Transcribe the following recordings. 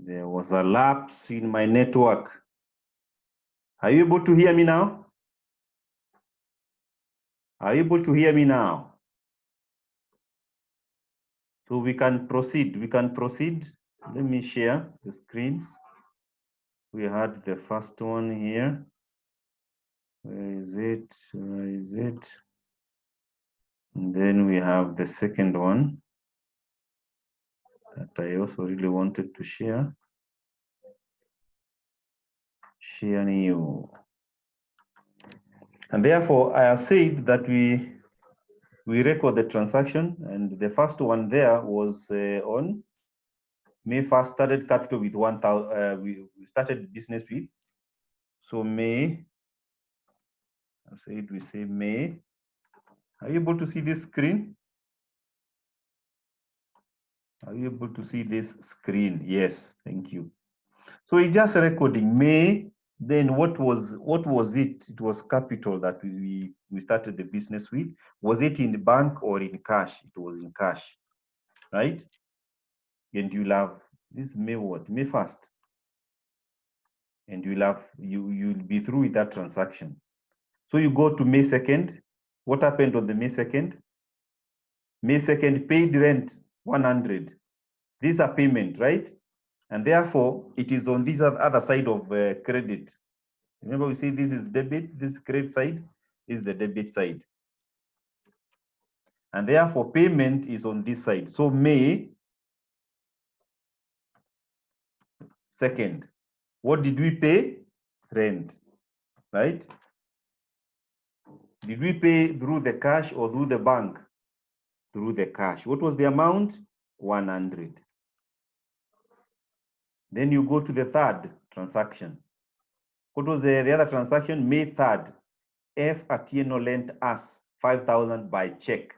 There was a lapse in my network. Are you able to hear me now? Are you able to hear me now? So we can proceed. We can proceed. Let me share the screens. We had the first one here. Where is it? Where is it? And then we have the second one that I also really wanted to share. Share new. And therefore, I have said that we record the transaction, and the first one there was on May 1st, started capital with 1,000. We started business with. So May, I said we say May. Are you able to see this screen? Are you able to see this screen? Yes, thank you. So it's just recording May. Then what was it? It was capital that we started the business with. Was it in the bank or in cash? It was in cash, right? And you'll have this May what? May 1st. And you'll be through with that transaction. So you go to May 2nd. What happened on the May 2nd? May 2nd, paid rent 100. These are payment, right? And therefore, it is on this other side of credit. Remember, we say this is debit, this credit side is the debit side. And therefore, payment is on this side. So May 2nd, what did we pay? Rent, right? Did we pay through the cash or through the bank? Through the cash. What was the amount? 100. Then you go to the third transaction. What was the other transaction? May 3rd, F Atieno lent us 5,000 by check,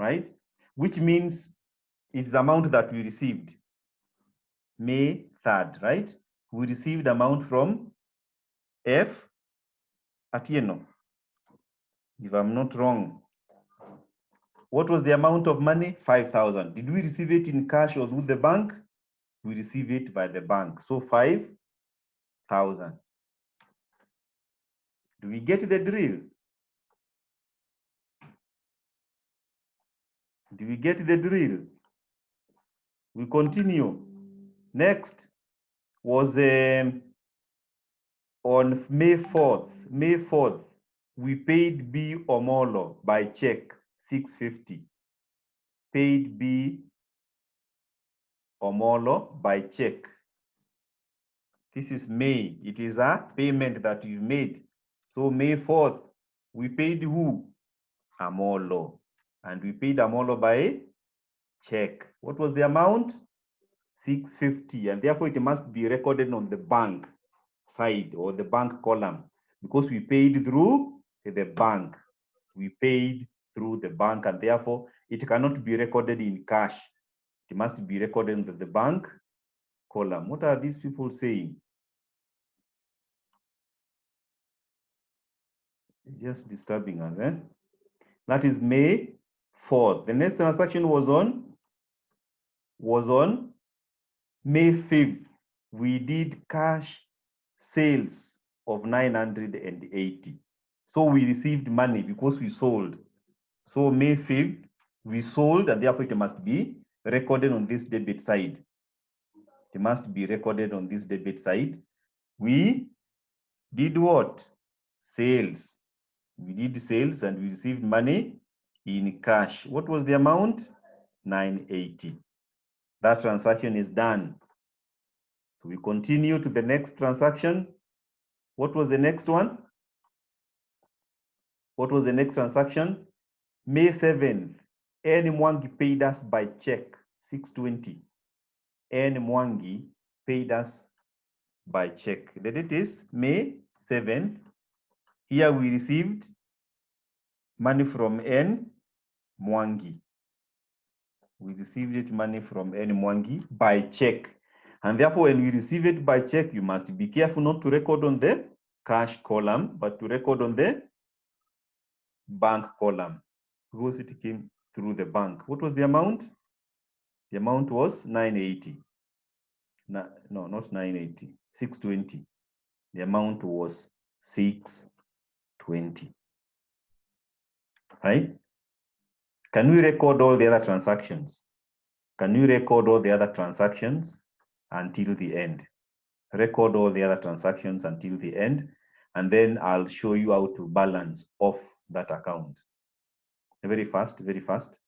right? Which means it's the amount that we received. May 3rd, right? We received amount from F Atieno, if I'm not wrong. What was the amount of money? 5,000. Did we receive it in cash or through the bank? We receive it by the bank. So 5,000. Do we get the drill? Do we get the drill? We continue. Next was on May 4th. May 4th, we paid B Omolo by check 650. Paid B Omolo by check. This is May. It is a payment that you made. So May 4th, we paid who? Amolo. And we paid Amolo by check. What was the amount? 650. And therefore, it must be recorded on the bank side or the bank column because we paid through the bank. We paid through the bank, and therefore, it cannot be recorded in cash. It must be recorded in the bank column. What are these people saying? It's just disturbing us, eh? That is May 4th. The next transaction was on May 5th. We did cash sales of 980. So we received money because we sold. So May 5th, we sold, and therefore it must be recorded on this debit side. It must be recorded on this debit side. We did what? Sales. We did sales and we received money in cash. What was the amount? 980. That transaction is done. So we continue to the next transaction. What was the next one? What was the next transaction? May 7th, N Mwangi paid us by check, 620. N Mwangi paid us by check. The date is May 7th. Here we received money from N Mwangi. We received it money from N Mwangi by check. And therefore, when we receive it by check, you must be careful not to record on the cash column, but to record on the bank column because it came through the bank. What was the amount? The amount was 980. No, not 980, 620. The amount was 620, right? Can we record all the other transactions? Can you record all the other transactions until the end? Record all the other transactions until the end, and then I'll show you how to balance off that account. Very fast, very fast.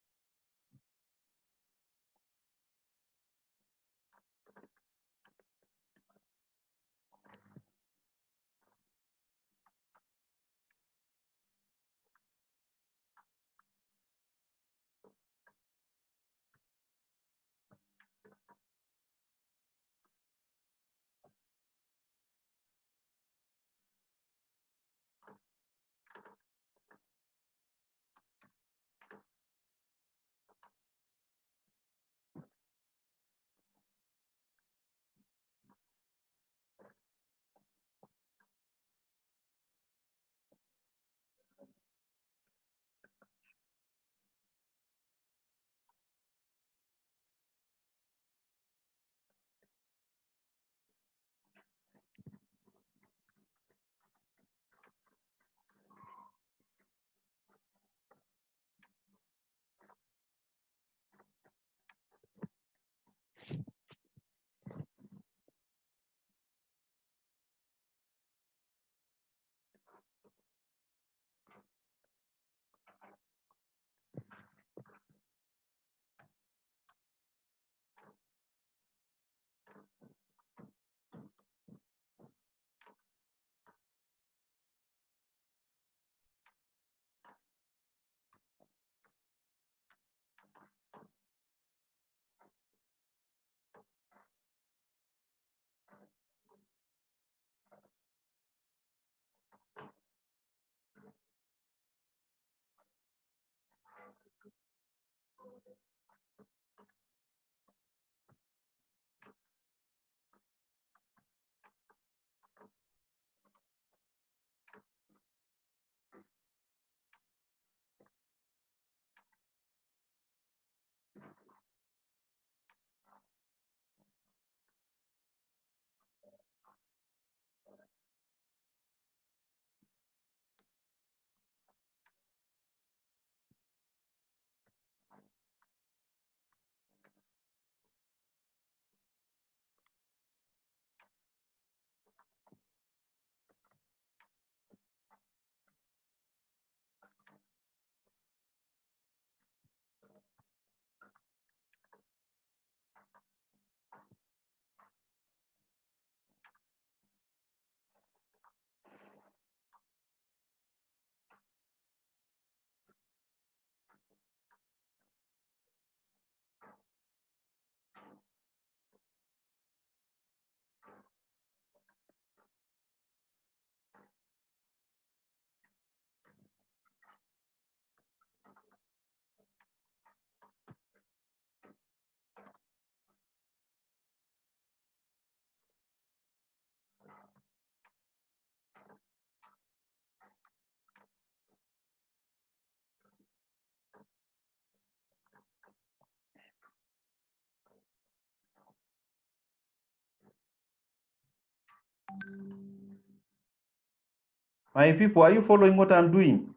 My people, are you following what I'm doing?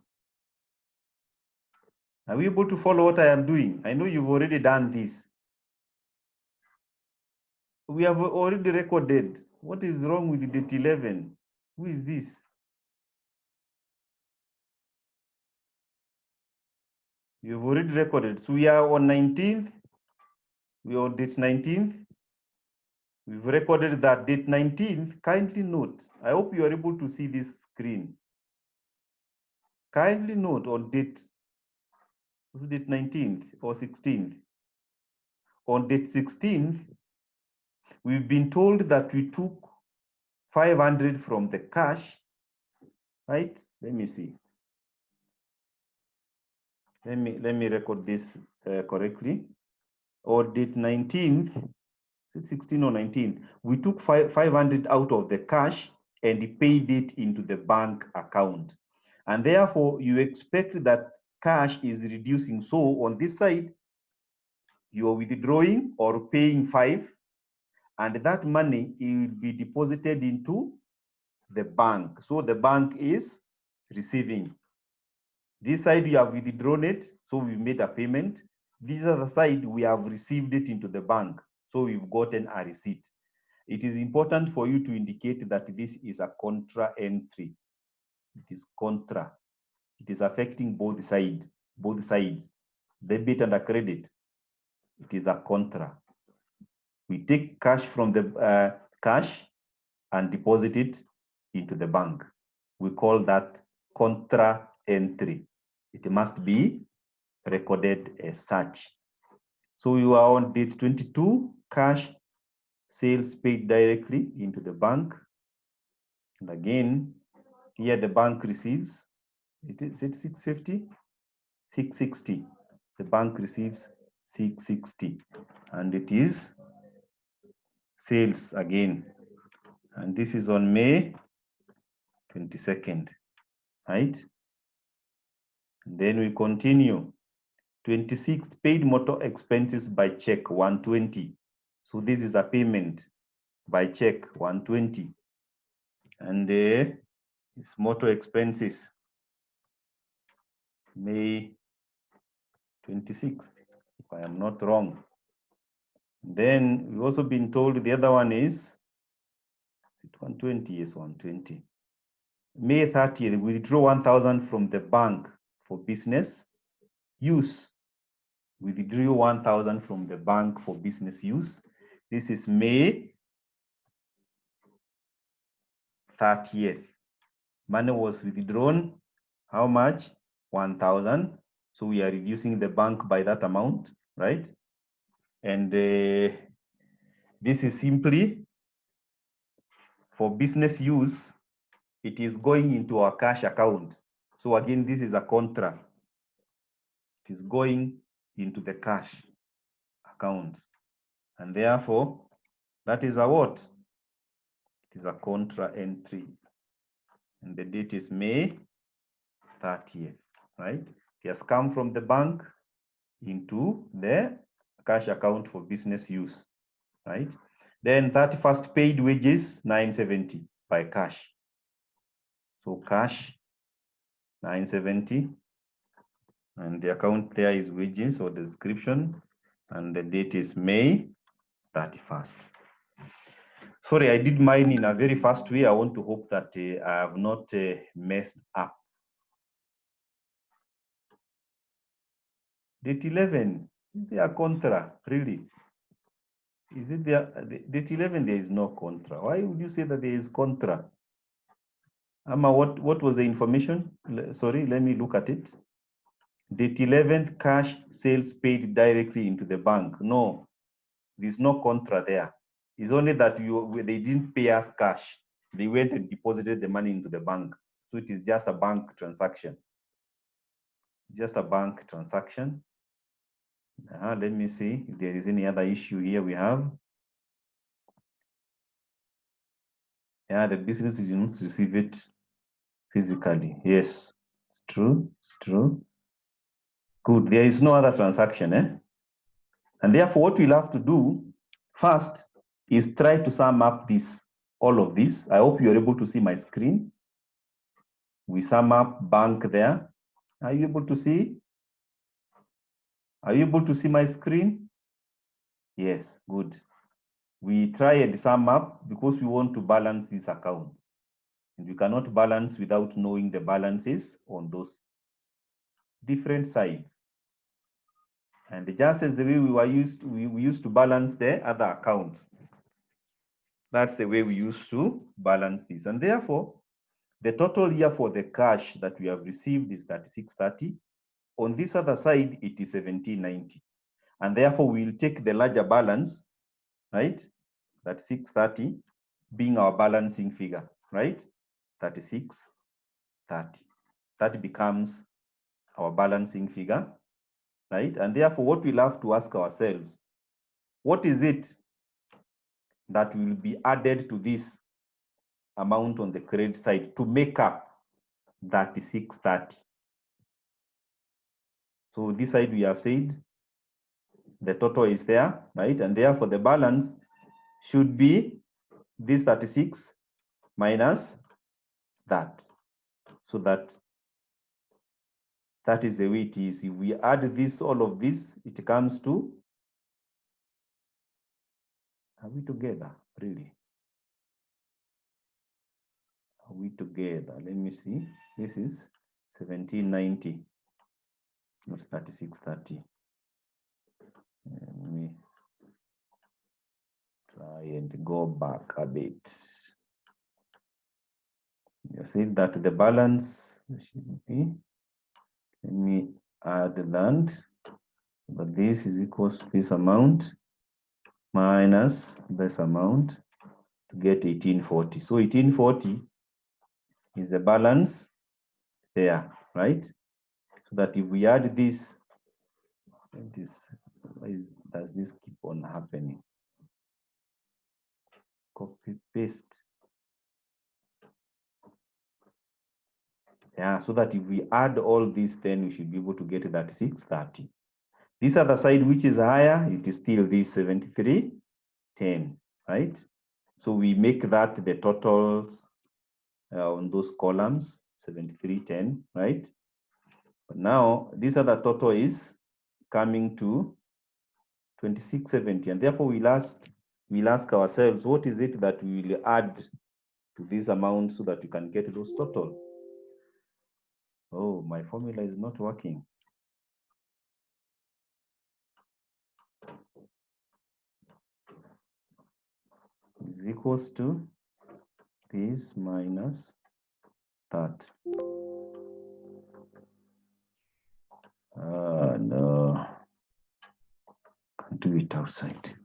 Are we able to follow what I am doing? I know you've already done this. We have already recorded. What is wrong with date 11? Who is this? You've already recorded. So we are on 19th. We are on date 19th. We've recorded that date 19th. Kindly note, I hope you are able to see this screen. Kindly note on date, was it date 19th or 16th? On date 16th, we've been told that we took 500 from the cash, right? Let me see. Let me record this correctly. On date 19th, 16 or 19, we took 500 out of the cash and paid it into the bank account. And therefore, you expect that cash is reducing. So on this side, you are withdrawing or paying 5, and that money will be deposited into the bank. So the bank is receiving. This side we have withdrawn it, so we've made a payment. This other side we have received it into the bank, so we've gotten a receipt. It is important for you to indicate that this is a contra entry. It is contra. It is affecting both sides, debit and a credit. It is a contra. We take cash from the cash and deposit it into the bank. We call that contra entry. It must be recorded as such. So we are on date 22, cash sales paid directly into the bank. And again, here the bank receives, it is 650, 660. The bank receives 660, and it is sales again. And this is on May 22nd, right? And then we continue. 26th, paid motor expenses by check, 120. So this is a payment by check, 120. And it's motor expenses, May 26th, if I am not wrong. Then we've also been told the other one is it 120? Yes, 120. May 30th, withdraw 1,000 from the bank for business use. Withdrew 1,000 from the bank for business use. This is May 30th. Money was withdrawn. How much? 1,000. So we are reducing the bank by that amount, right? And this is simply for business use. It is going into our cash account. So again, this is a contra. It is going into the cash account. And therefore, that is a what? It is a contra entry. And the date is May 30th, right? It has come from the bank into the cash account for business use, right? Then 31st, paid wages, 970 by cash. So cash, 970. And the account there is wages or description. And the date is May 31st. Sorry, I did mine in a very fast way. I want to hope that I have not messed up. Date 11, is there a contra, really? Is it there? Date 11, there is no contra. Why would you say that there is contra? Amma, what was the information? Sorry, let me look at it. Date 11th, cash sales paid directly into the bank. No, there's no contra there. It's only that they didn't pay us cash. They went and deposited the money into the bank. So it is just a bank transaction. Just a bank transaction. Let me see if there is any other issue here we have. Yeah, the business did not receive it physically. Yes, it's true. It's true. Good. There is no other transaction, eh? And therefore, what we'll have to do first is try to sum up this, all of this. I hope you're able to see my screen. We sum up bank there. Are you able to see? Are you able to see my screen? Yes, good. We try and sum up because we want to balance these accounts. And you cannot balance without knowing the balances on those different sides. And just as the way we used to balance the other accounts. That's the way we used to balance this. And therefore, the total here for the cash that we have received is 3630. On this other side, it is 1790. And therefore, we'll take the larger balance, right? That 630 being our balancing figure, right? 3630. That becomes our balancing figure, right? And therefore, what we'll have to ask ourselves, what is it that will be added to this amount on the credit side to make up 3630? So this side we have said the total is there, right? And therefore the balance should be this 36 minus that. So that is the way it is. If we add this, all of this, it comes to, are we together? Really? Are we together? Let me see. This is 1790, not 3630. Let me try and go back a bit. You see that the balance should be, let me add that, but this is equals to this amount minus this amount to get 1840. So 1840 is the balance there, right? So that if we add this, does this keep on happening? Copy paste. Yeah, so that if we add all this, then we should be able to get that 630. This other side, which is higher, it is still this 7310, right? So we make that the totals on those columns, 7310, right? But now this other total is coming to 2670, and therefore we'll ask ourselves, what is it that we will add to this amount so that we can get those total? Oh, my formula is not working. Is equals to this minus that. No, can't do it outside.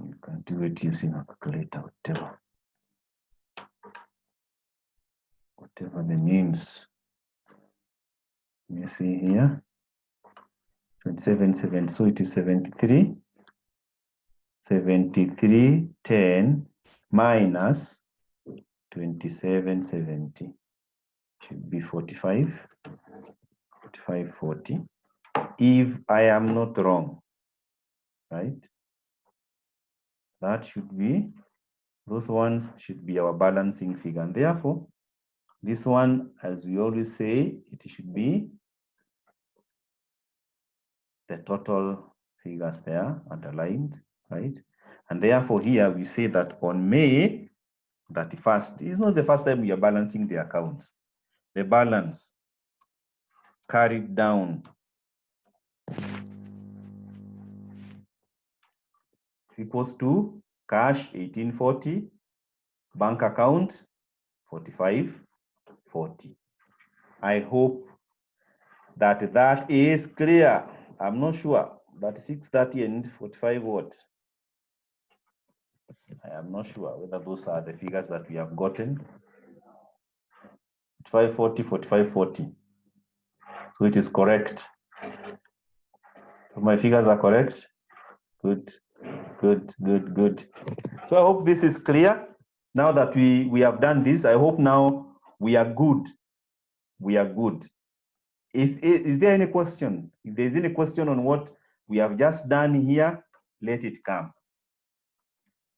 You can do it using a calculator, whatever the names. You see here, 27.7, so it is 73.10 minus 27.70 should be 45.40. If I am not wrong, right? That should be, those ones should be our balancing figure. And therefore, this one, as we always say, it should be the total figures there underlined, right? And therefore here we say that on May 31st, it's not the first time we are balancing the accounts. The balance carried down is equals to cash 1840, bank account 4540. I hope that that is clear. I'm not sure that 630 and 45 what? I am not sure whether those are the figures that we have gotten. 4540, 4540. So it is correct. So my figures are correct. Good, good, good, good. So I hope this is clear. Now that we have done this, I hope now we are good. We are good. Is there any question? If there's any question on what we have just done here, let it come.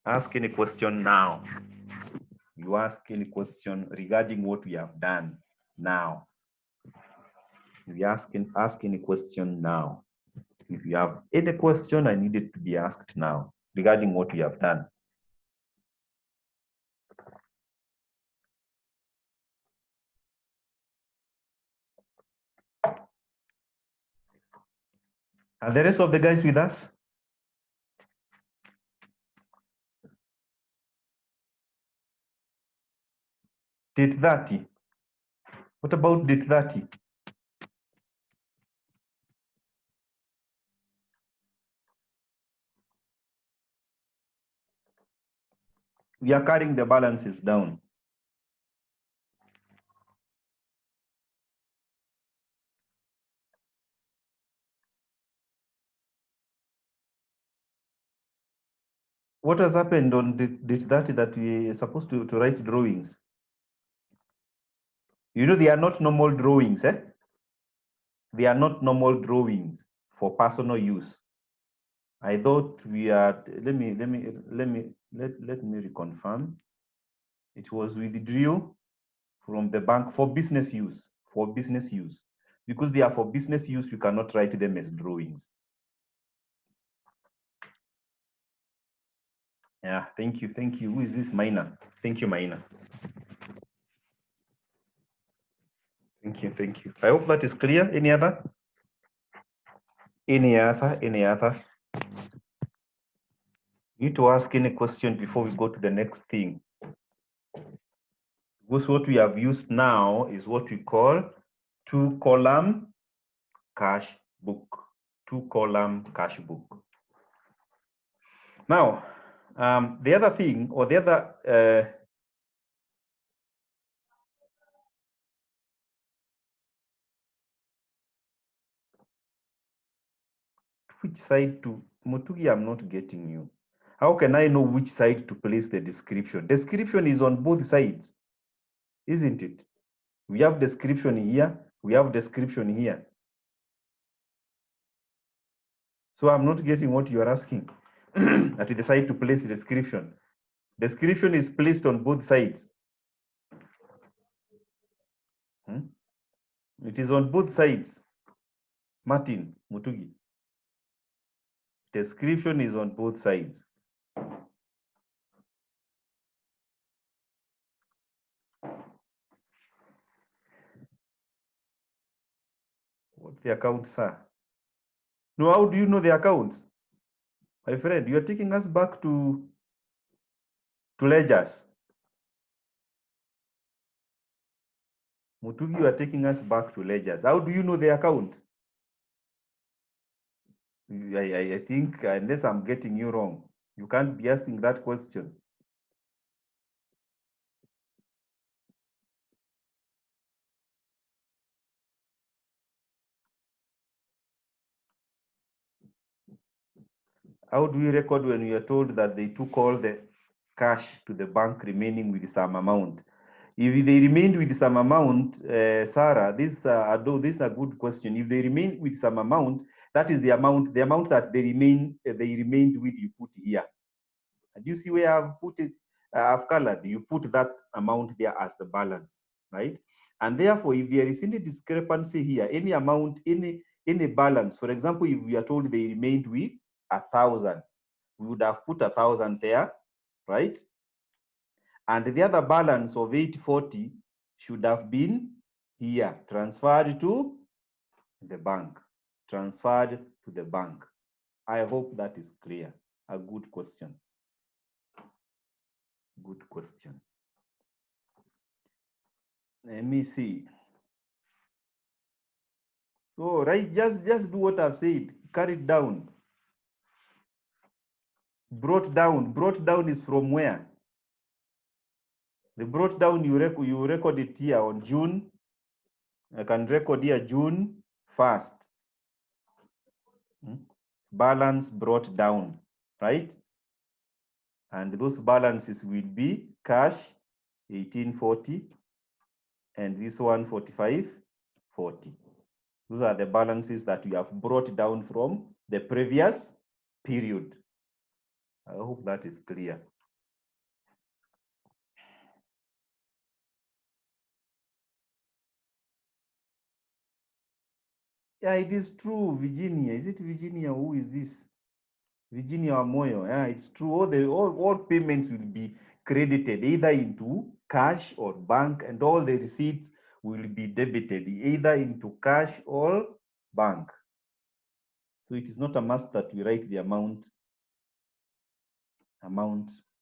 Ask any question now. You ask any question regarding what we have done now. If you ask any question now. If you have any question, I need it to be asked now regarding what we have done. Are the rest of the guys with us? Date 30. What about date 30? We are carrying the balances down. What has happened on date 30 that we are supposed to write drawings? You know, they are not normal drawings, eh? They are not normal drawings for personal use. I thought we are, let me reconfirm. It was withdrew from the bank for business use, Because they are for business use, we cannot write them as drawings. Yeah, thank you. Who is this Maina? Thank you, Maina. Thank you. I hope that is clear. Any other? Any other? You need to ask any question before we go to the next thing. Because what we have used now is what we call two-column cash book. Two-column cash book. Now, the other thing, or the other which side to, Mutugi, I'm not getting you. How can I know which side to place the description? Description is on both sides, isn't it? We have description here, we have description here. So I'm not getting what you are asking. At the side to place the description. Description is placed on both sides. It is on both sides. Martin Mutugi. Description is on both sides. What the accounts are? No, how do you know the accounts? My friend, you are taking us back to ledgers. Mutugi, you are taking us back to ledgers. How do you know the account? I think, unless I'm getting you wrong, you can't be asking that question. How do we record when we are told that they took all the cash to the bank remaining with some amount? If they remained with some amount, Sarah, this is a good question. If they remain with some amount, that is the amount that they remained with, you put here. And you see where I've put it, I've colored, you put that amount there as the balance, right? And therefore, if there is any discrepancy here, any amount, any balance, for example, if we are told they remained with 1,000, we would have put 1,000 there, right? And the other balance of 840 should have been here, transferred to the bank. Transferred to the bank. I hope that is clear. A good question. Good question. Let me see. So, right, just do what I've said. Carry it down. Brought down is from where? The brought down, you record it here on June. I can record here June 1st. Balance brought down, right? And those balances will be cash 1840 and this one 4540. Those are the balances that we have brought down from the previous period. I hope that is clear. Yeah, it is true, Virginia. Is it Virginia? Who is this? Virginia Amoyo. Yeah, it's true. All payments will be credited either into cash or bank, and all the receipts will be debited either into cash or bank. So it is not a must that we write the amount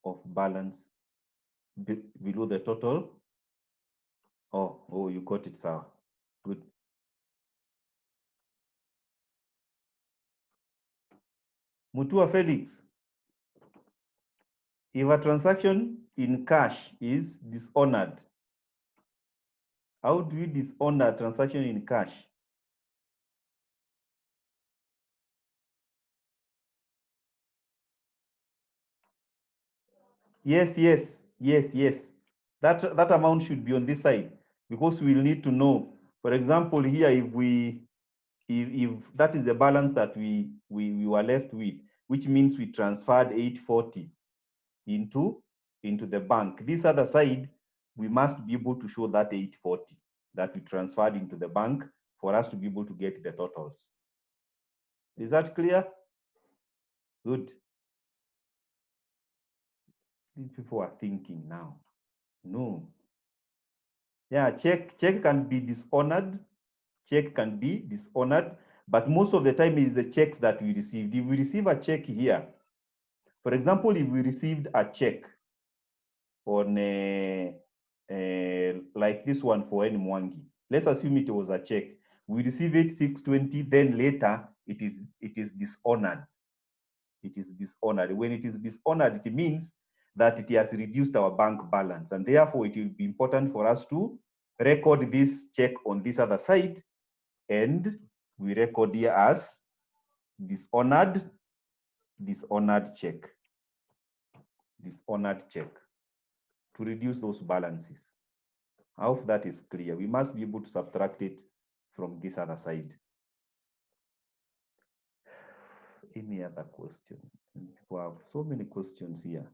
of balance below the total. Oh, you got it, sir. Good. Mutua Felix, if a transaction in cash is dishonored, how do we dishonor a transaction in cash? Yes. That amount should be on this side. because we'll need to know. For example, here, if that is the balance that we were left with, which means we transferred 840 into the bank. This other side, we must be able to show that 840 that we transferred into the bank for us to be able to get the totals. Is that clear? Good. People are thinking now. No. Yeah, check can be dishonored. Check can be dishonored, but most of the time is the checks that we received. If we receive a check here, for example, if we received a check on like this one for N Mwangi, let's assume it was a check. We receive it 620, then later it is dishonored. It is dishonored. When it is dishonored, it means that it has reduced our bank balance, and therefore it will be important for us to record this check on this other side, and we record here as dishonored check, dishonored check, to reduce those balances. I hope that is clear. We must be able to subtract it from this other side. Any other question? People have so many questions here.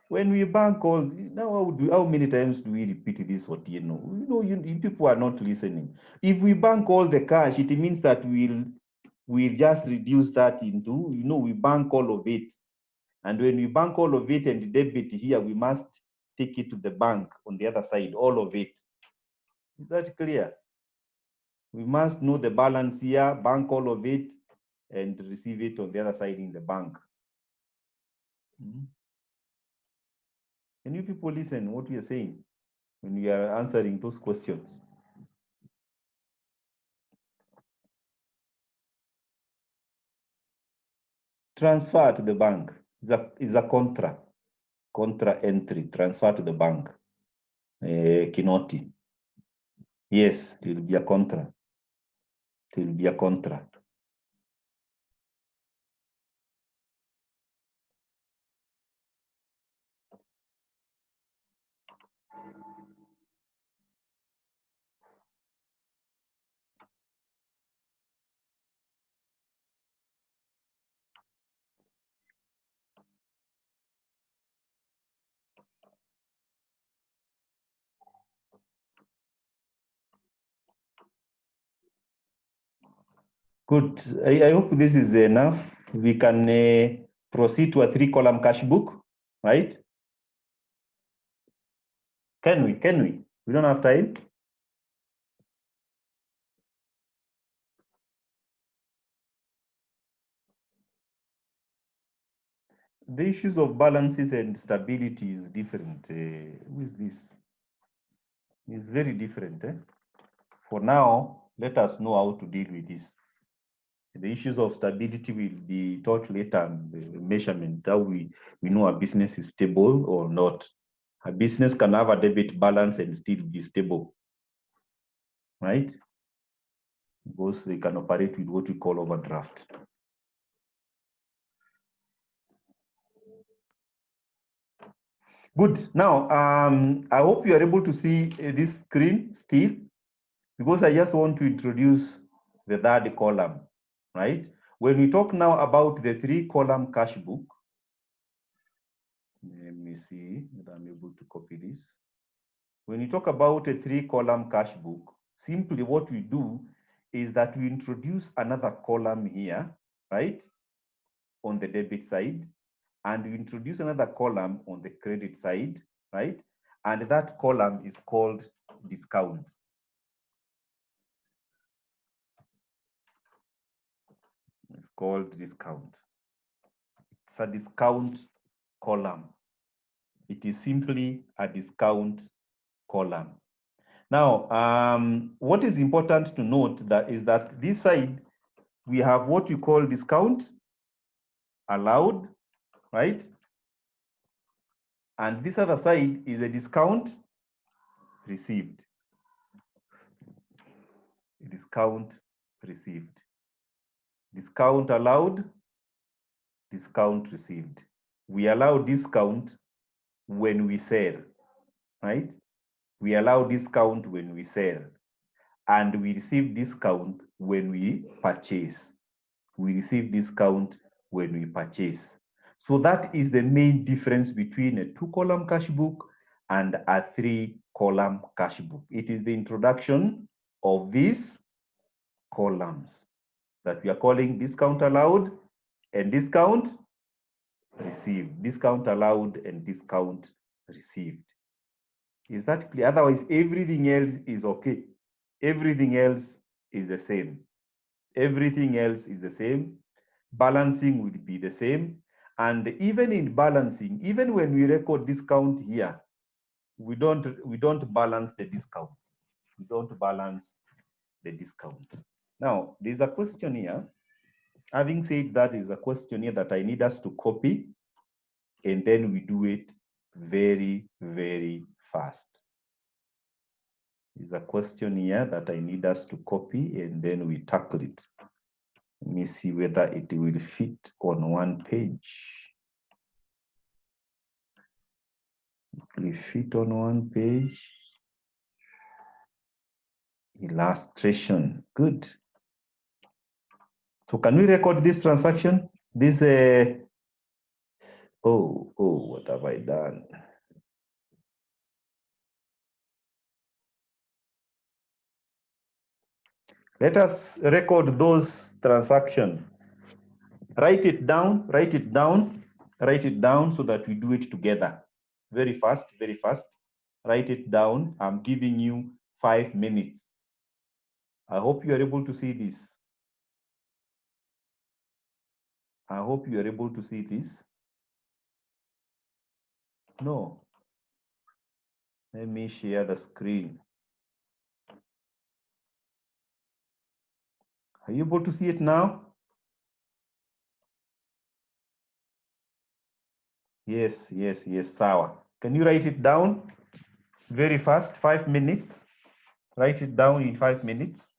When we bank all, now how many times do we repeat this? What you know, you people are not listening. If we bank all the cash, it means that we'll just reduce that into, we bank all of it. And when we bank all of it and debit here, we must take it to the bank on the other side, all of it. Is that clear? We must know the balance here, bank all of it, and receive it on the other side in the bank. Can you people listen what we are saying when we are answering those questions? Transfer to the bank is a contra entry, transfer to the bank. Kinoti. Yes, it will be a contra. It will be a contra. Good. I hope this is enough. We can proceed to a 3-column cash book, right? Can we? Can we? We don't have time. The issues of balances and stability is different. Who is this? It's very different. For now, let us know how to deal with this. The issues of stability will be taught later. The measurement, how we know a business is stable or not. A business can have a debit balance and still be stable, right? Because they can operate with what we call overdraft. Good. Now, I hope you are able to see this screen still, because I just want to introduce the third column, right? When we talk now about the 3-column cash book, let me see whether I'm able to copy this. When you talk about a 3-column cash book, simply what we do is that we introduce another column here, right, on the debit side, and we introduce another column on the credit side, right? And that column is called discount. It's called discount. It's a discount column. It is simply a discount column. Now, what is important to note is that this side, we have what we call discount allowed, right? And this other side is a discount received. Discount received. Discount allowed, discount received. We allow discount when we sell, right? We allow discount when we sell, and we receive discount when we purchase. We receive discount when we purchase. So that is the main difference between a 2-column cash book and a 3-column cash book. It is the introduction of these columns that we are calling discount allowed and discount received. Discount allowed and discount received. Is that clear? Otherwise, everything else is okay. Everything else is the same. Everything else is the same. Balancing will be the same. And even in balancing, even when we record discount here, we don't balance the discount. We don't balance the discount. Now, there's a question here. Having said that, is a question here that I need us to copy, and then we do it very, very fast. There's a question here that I need us to copy, and then we tackle it. Let me see whether it will fit on one page. It will fit on one page. Illustration, good. So can we record this transaction? This, what have I done? Let us record those transactions. Write it down, write it down, write it down so that we do it together. Very fast, very fast. Write it down. I'm giving you 5 minutes. I hope you are able to see this. I hope you are able to see this. No. Let me share the screen. Are you able to see it now? Yes, yes, yes, Sawa. Can you write it down very fast? 5 minutes. Write it down in 5 minutes.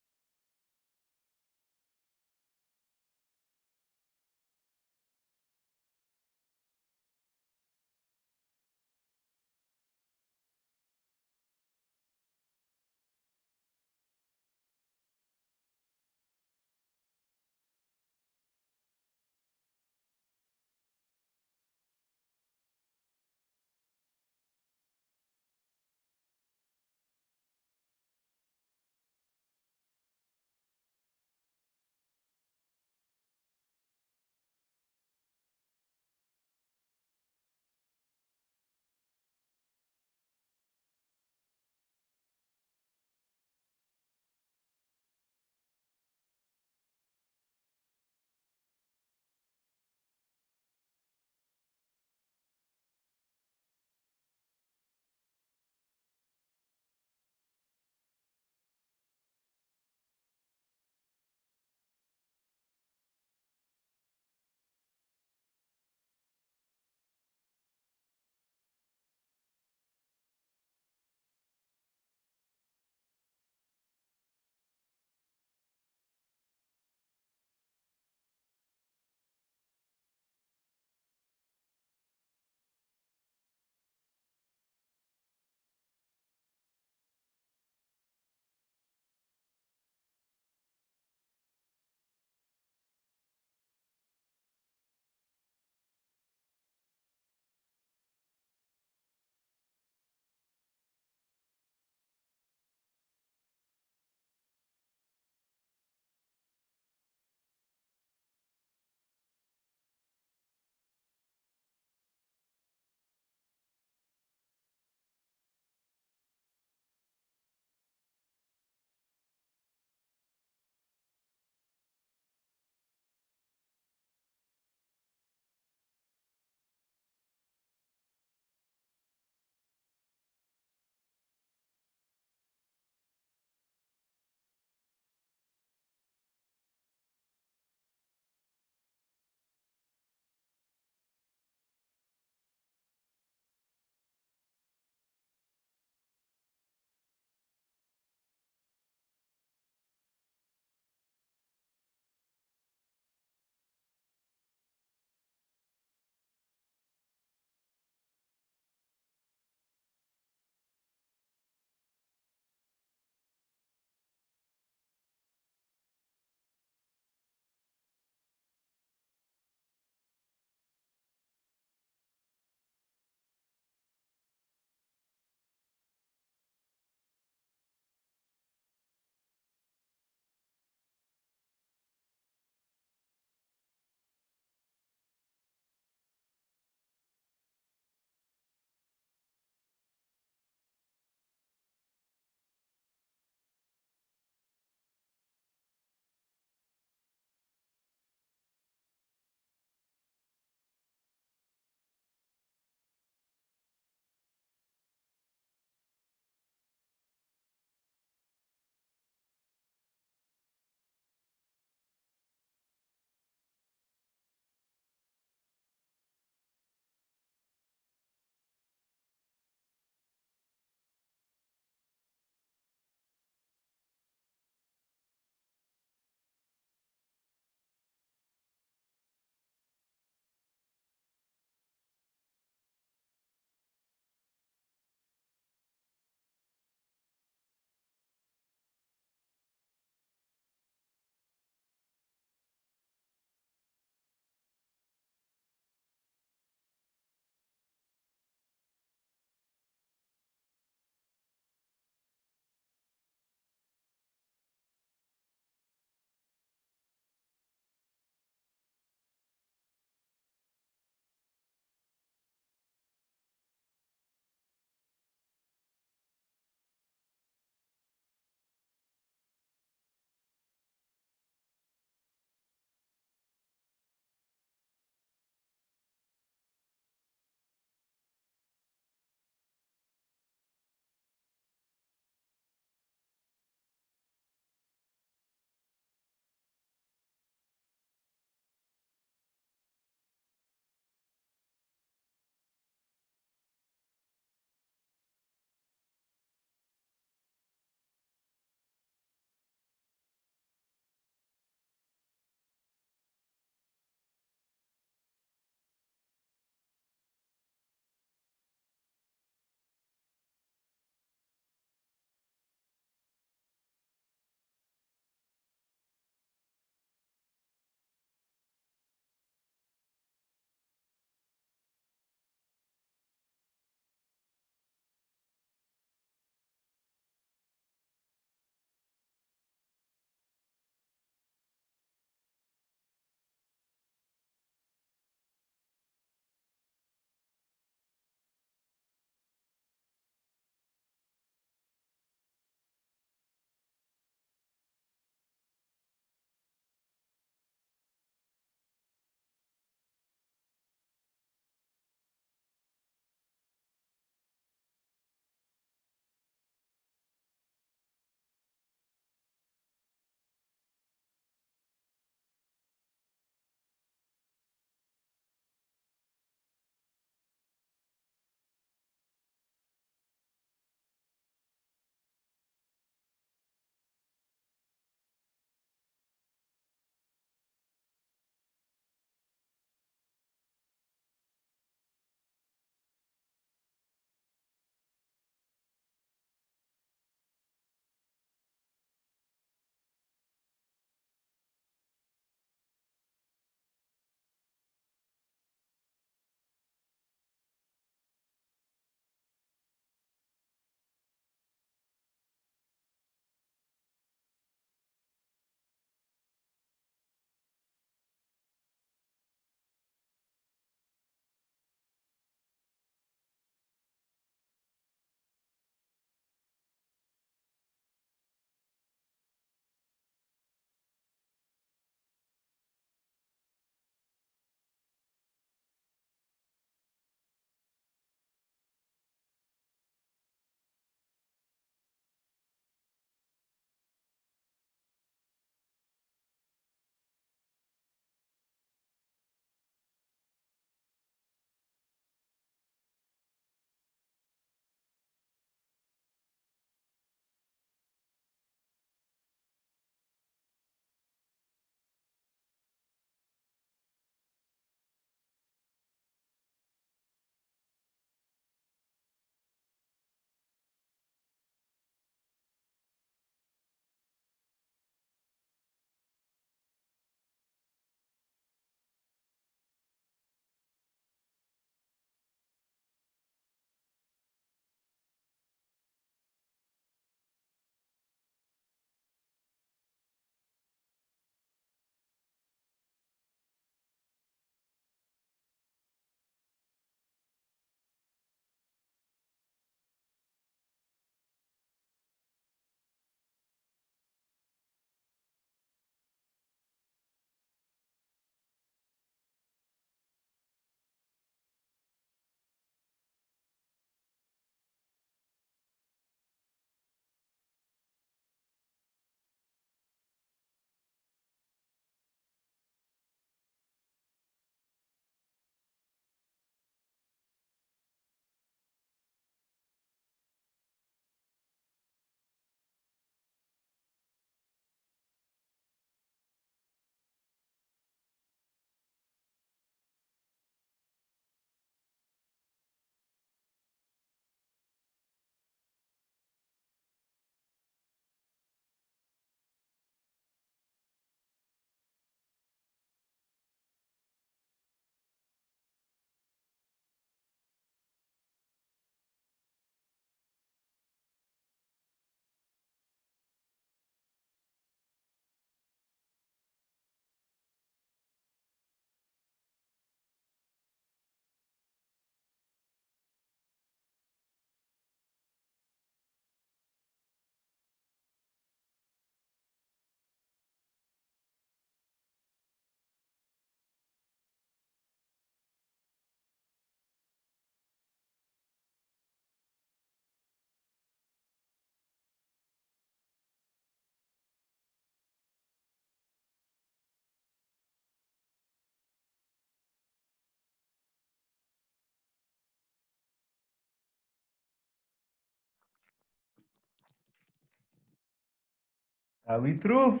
Are we through?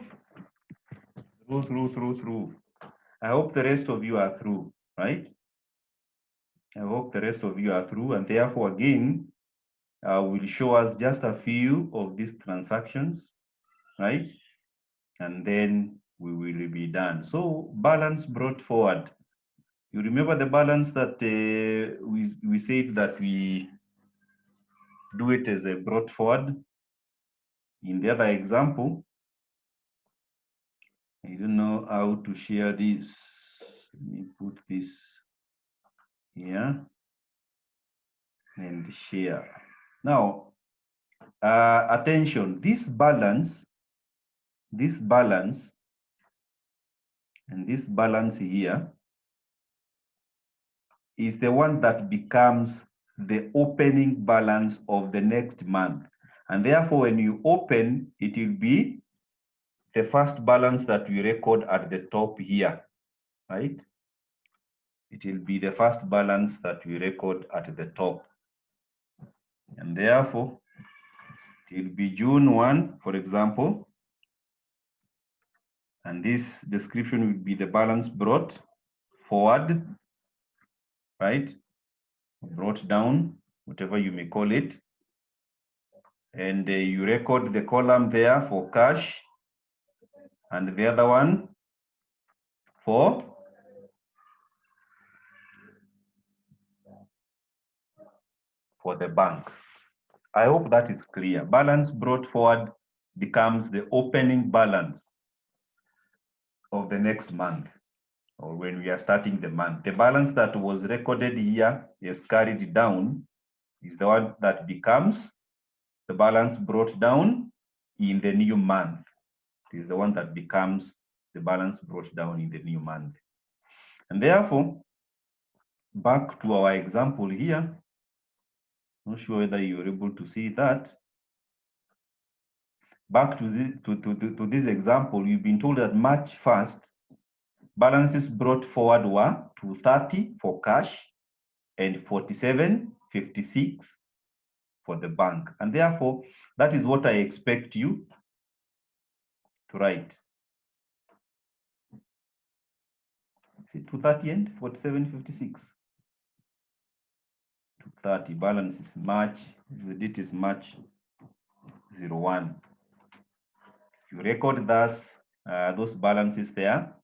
Through. I hope the rest of you are through, right? I hope the rest of you are through, and therefore, again, will show us just a few of these transactions, right? And then we will be done. So balance brought forward. You remember the balance that we said that we do it as a brought forward. In the other example, I don't know how to share this. Let me put this here and share. Now, attention, this balance, and this balance here is the one that becomes the opening balance of the next month. And therefore, when you open, it will be the first balance that we record at the top here, right? It will be the first balance that we record at the top. And therefore, it will be June 1, for example. And this description will be the balance brought forward, right? Brought down, whatever you may call it. And you record the column there for cash, and the other one for the bank. I hope that is clear. Balance brought forward becomes the opening balance of the next month, or when we are starting the month. The balance that was recorded here is carried down is the one that becomes the balance brought down in the new month. It is the one that becomes the balance brought down in the new month. And therefore, back to our example here, not sure whether you're able to see that. Back to this example, we've been told that March 1st, balances brought forward were 230 for cash and 47.56 for the bank. And therefore, that is what I expect you to write. Is it 230 and 47.56? 230 balance is March, the date is March 01. If you record those balances there,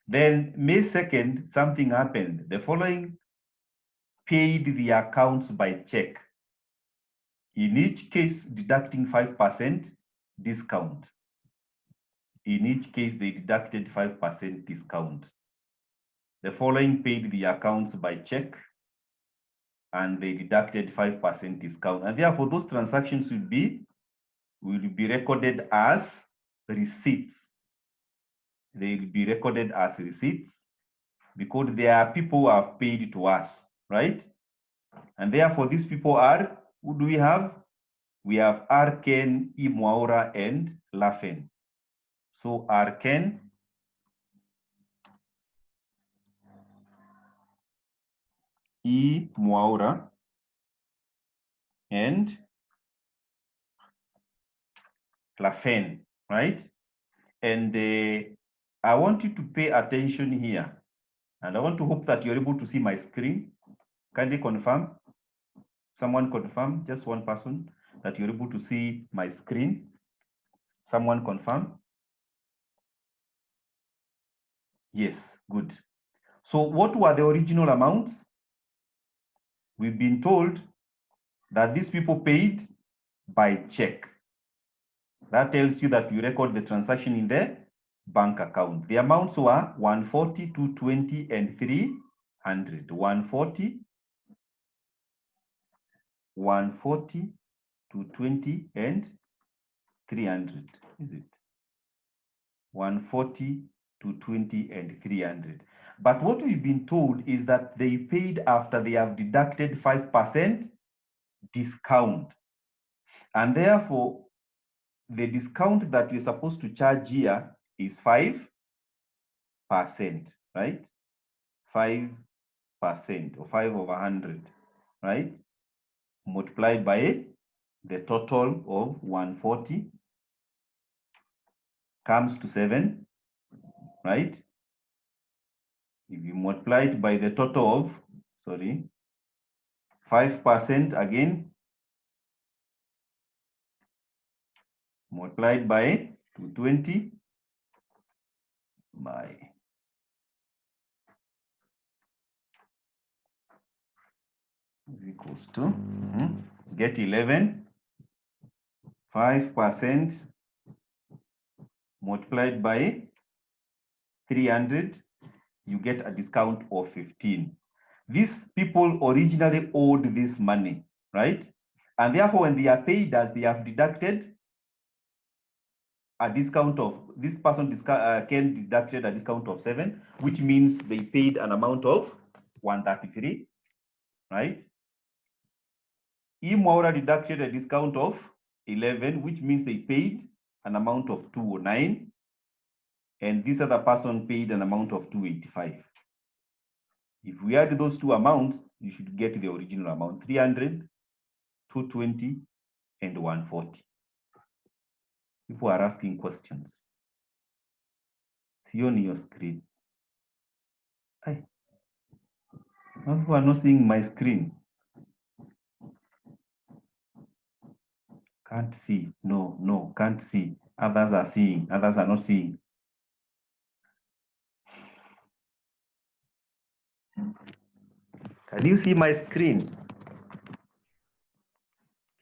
then May 2nd, something happened. The following paid the accounts by check. In each case, deducting 5% discount. In each case, they deducted 5% discount. The following paid the accounts by check, and they deducted 5% discount. And therefore, those transactions will be recorded as receipts. They will be recorded as receipts because there are people who have paid to us, right? And therefore, these people are, who do we have? We have Arken, Imwaura, and Lafen. So Arken, Imwaura, and Lafen, right? And I want you to pay attention here. And I want to hope that you're able to see my screen. Can you confirm? Someone confirm, just one person, that you're able to see my screen. Someone confirm? Yes, good. So what were the original amounts? We've been told that these people paid by check. That tells you that you record the transaction in the bank account. The amounts were 140, 220, and 300. 140, 220, and 300. Is it? 140, 220, and 300. But what we've been told is that they paid after they have deducted 5% discount. And therefore, the discount that we're supposed to charge here is 5%, right? 5% or 5 over 100, right? Multiplied by the total of 140, comes to 7, right? If you multiply it by the total of, 5% again, multiplied by 220 by is equals to get 11, 5% multiplied by 300, you get a discount of 15. These people originally owed this money, right? And therefore, when they are paid as they have deducted a discount of, this person can deducted a discount of 7, which means they paid an amount of 133, right? Imwaura deducted a discount of 11, which means they paid an amount of 209, and this other person paid an amount of 285. If we add those two amounts, you should get the original amount, 300, 220, and 140. People are asking questions. See on your screen. Hey, people are not seeing my screen. Can't see. No, can't see. Others are seeing. Others are not seeing. Can you see my screen?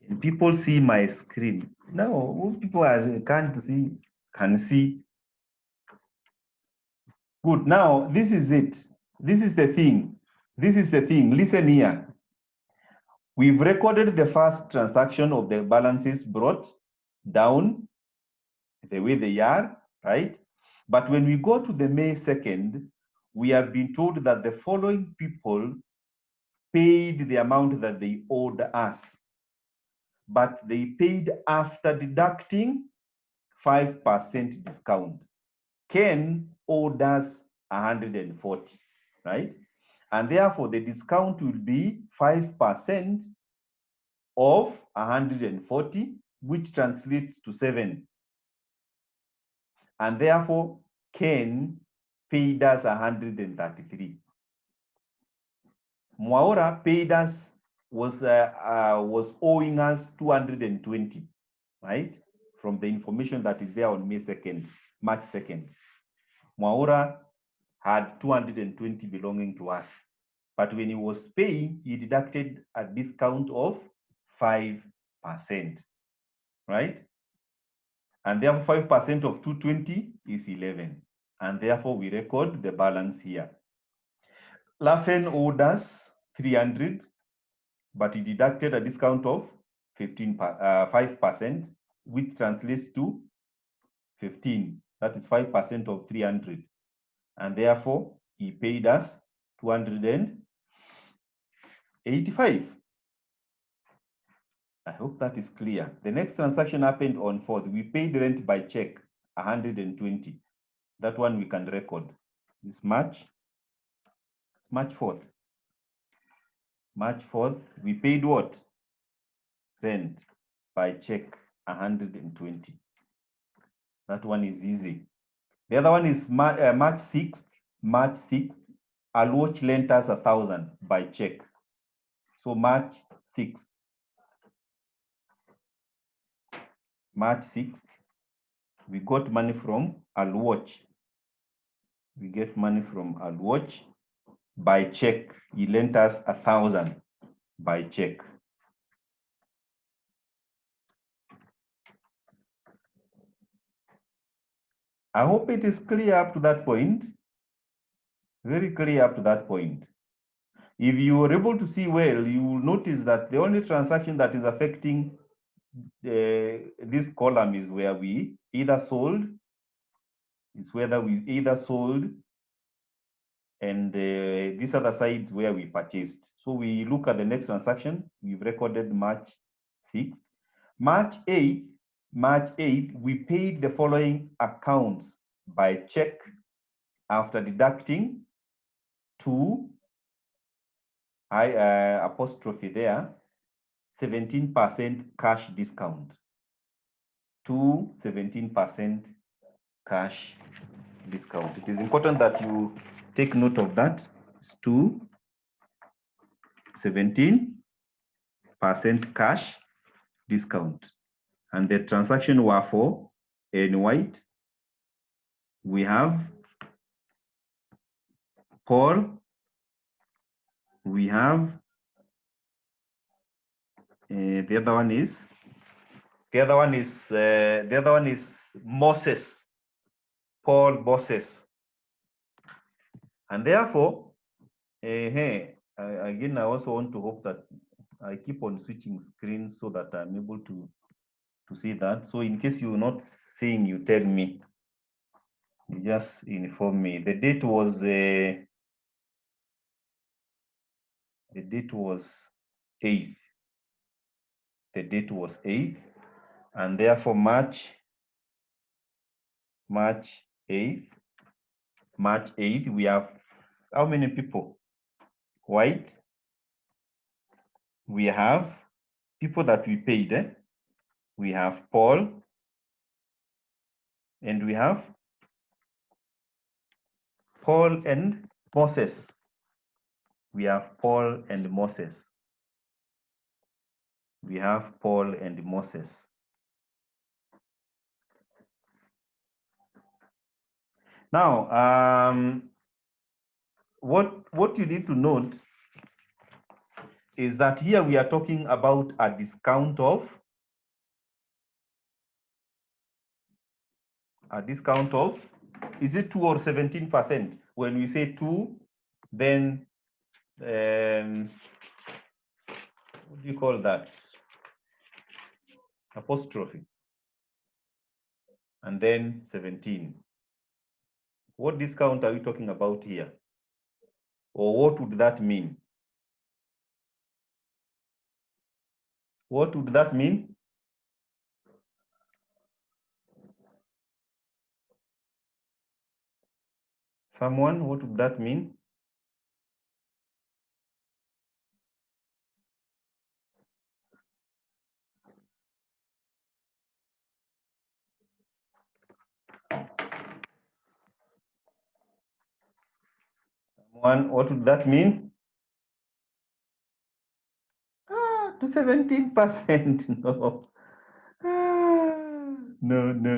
Can people see my screen? No, people can't see, can see. Good. Now, this is it. This is the thing. This is the thing. Listen here. We've recorded the first transaction of the balances brought down the way they are, right? But when we go to the May 2nd, we have been told that the following people paid the amount that they owed us, but they paid after deducting 5% discount. Ken owed us 140, right? And therefore, the discount will be 5% of 140, which translates to 7. And therefore, Ken paid us 133. Mwaura paid us, was owing us 220, right? From the information that is there on May 2nd, March 2nd. Mwaura had 220 belonging to us. But when he was paying, he deducted a discount of 5%, right? And therefore 5% of 220 is 11. And therefore we record the balance here. Lafen owed us 300, but he deducted a discount of 5%, which translates to 15. That is 5% of 300. And therefore he paid us 285. I hope that is clear. The next transaction happened on 4th. We paid rent by check, 120. That one we can record. It's March 4th. March 4th, we paid what? Rent by check, 120. That one is easy. The other one is March 6th. March 6th, Alwatch lent us 1,000 by check. So March 6th. March 6th, we got money from Alwatch. We get money from Alwatch by check. He lent us 1,000 by check. I hope it is clear up to that point. Very clear up to that point. If you were able to see well, you will notice that the only transaction that is affecting this column is where we either sold, and this other side is where we purchased. So we look at the next transaction. We've recorded March 6th. March 8th, we paid the following accounts by check after deducting 2 apostrophe there, 17% cash discount. 17% cash discount. It is important that you take note of that. It's 17% cash discount. And the transaction were for N White. We have Paul. We have the other one is Moses, Paul Moses. And therefore, again, I also want to hope that I keep on switching screens so that I'm able to see that. So in case you're not seeing, you tell me. You just inform me. The date was 8th. The date was 8th, and therefore March 8th. March 8th, we have how many people? White. We have people that we paid. We have Paul, and we have Paul and Moses. We have Paul and Moses. We have Paul and Moses. Now, what you need to note is that here we are talking about a discount of is it 2 or 17%? When we say 2, then what do you call that? Apostrophe. And then 17. What discount are we talking about here? Or what would that mean? What would that mean? Someone, what would that mean? What would that mean? To 17%. No. No. No.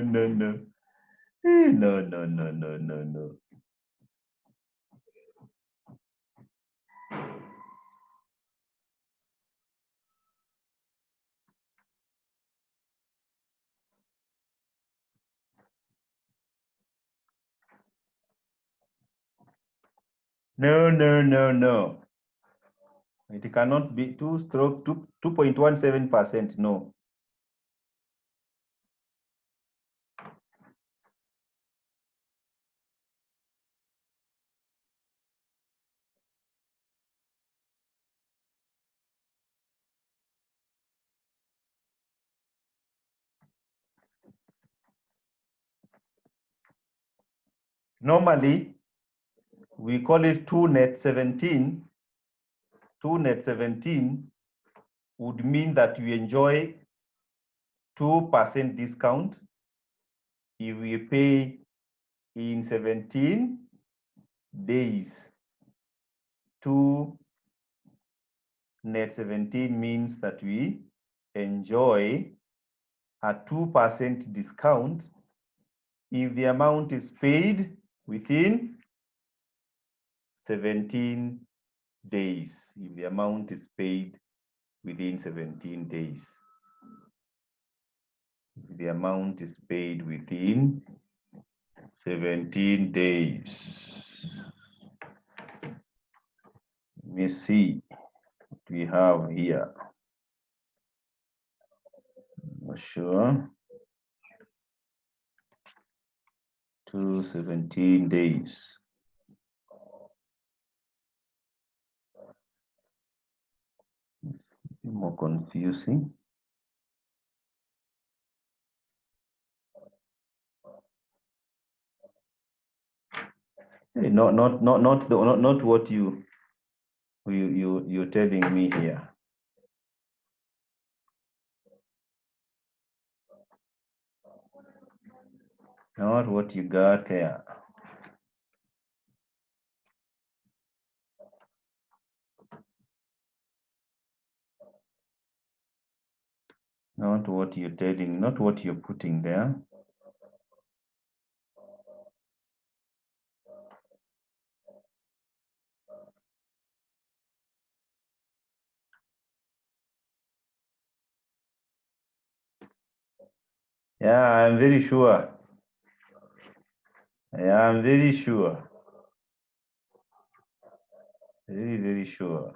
No. It cannot be 2.17%. No. Normally, we call it 2 net 17. 2 net 17 would mean that we enjoy 2% discount if we pay in 17 days. 2 net 17 means that we enjoy a 2% discount if the amount is paid within 17 days. If the amount is paid within 17 days. If the amount is paid within 17 days. Let me see what we have here. Not sure. 17 days. It's more confusing. Hey, not what you're telling me here. Not what you got here. Not what you're telling, not what you're putting there. Yeah, I'm very sure. Yeah, I'm very sure. Very, very sure.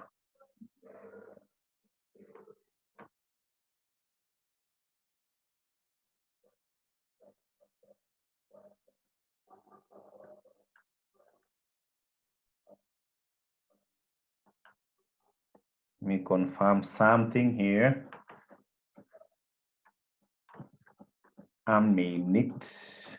Let me confirm something here. A minute.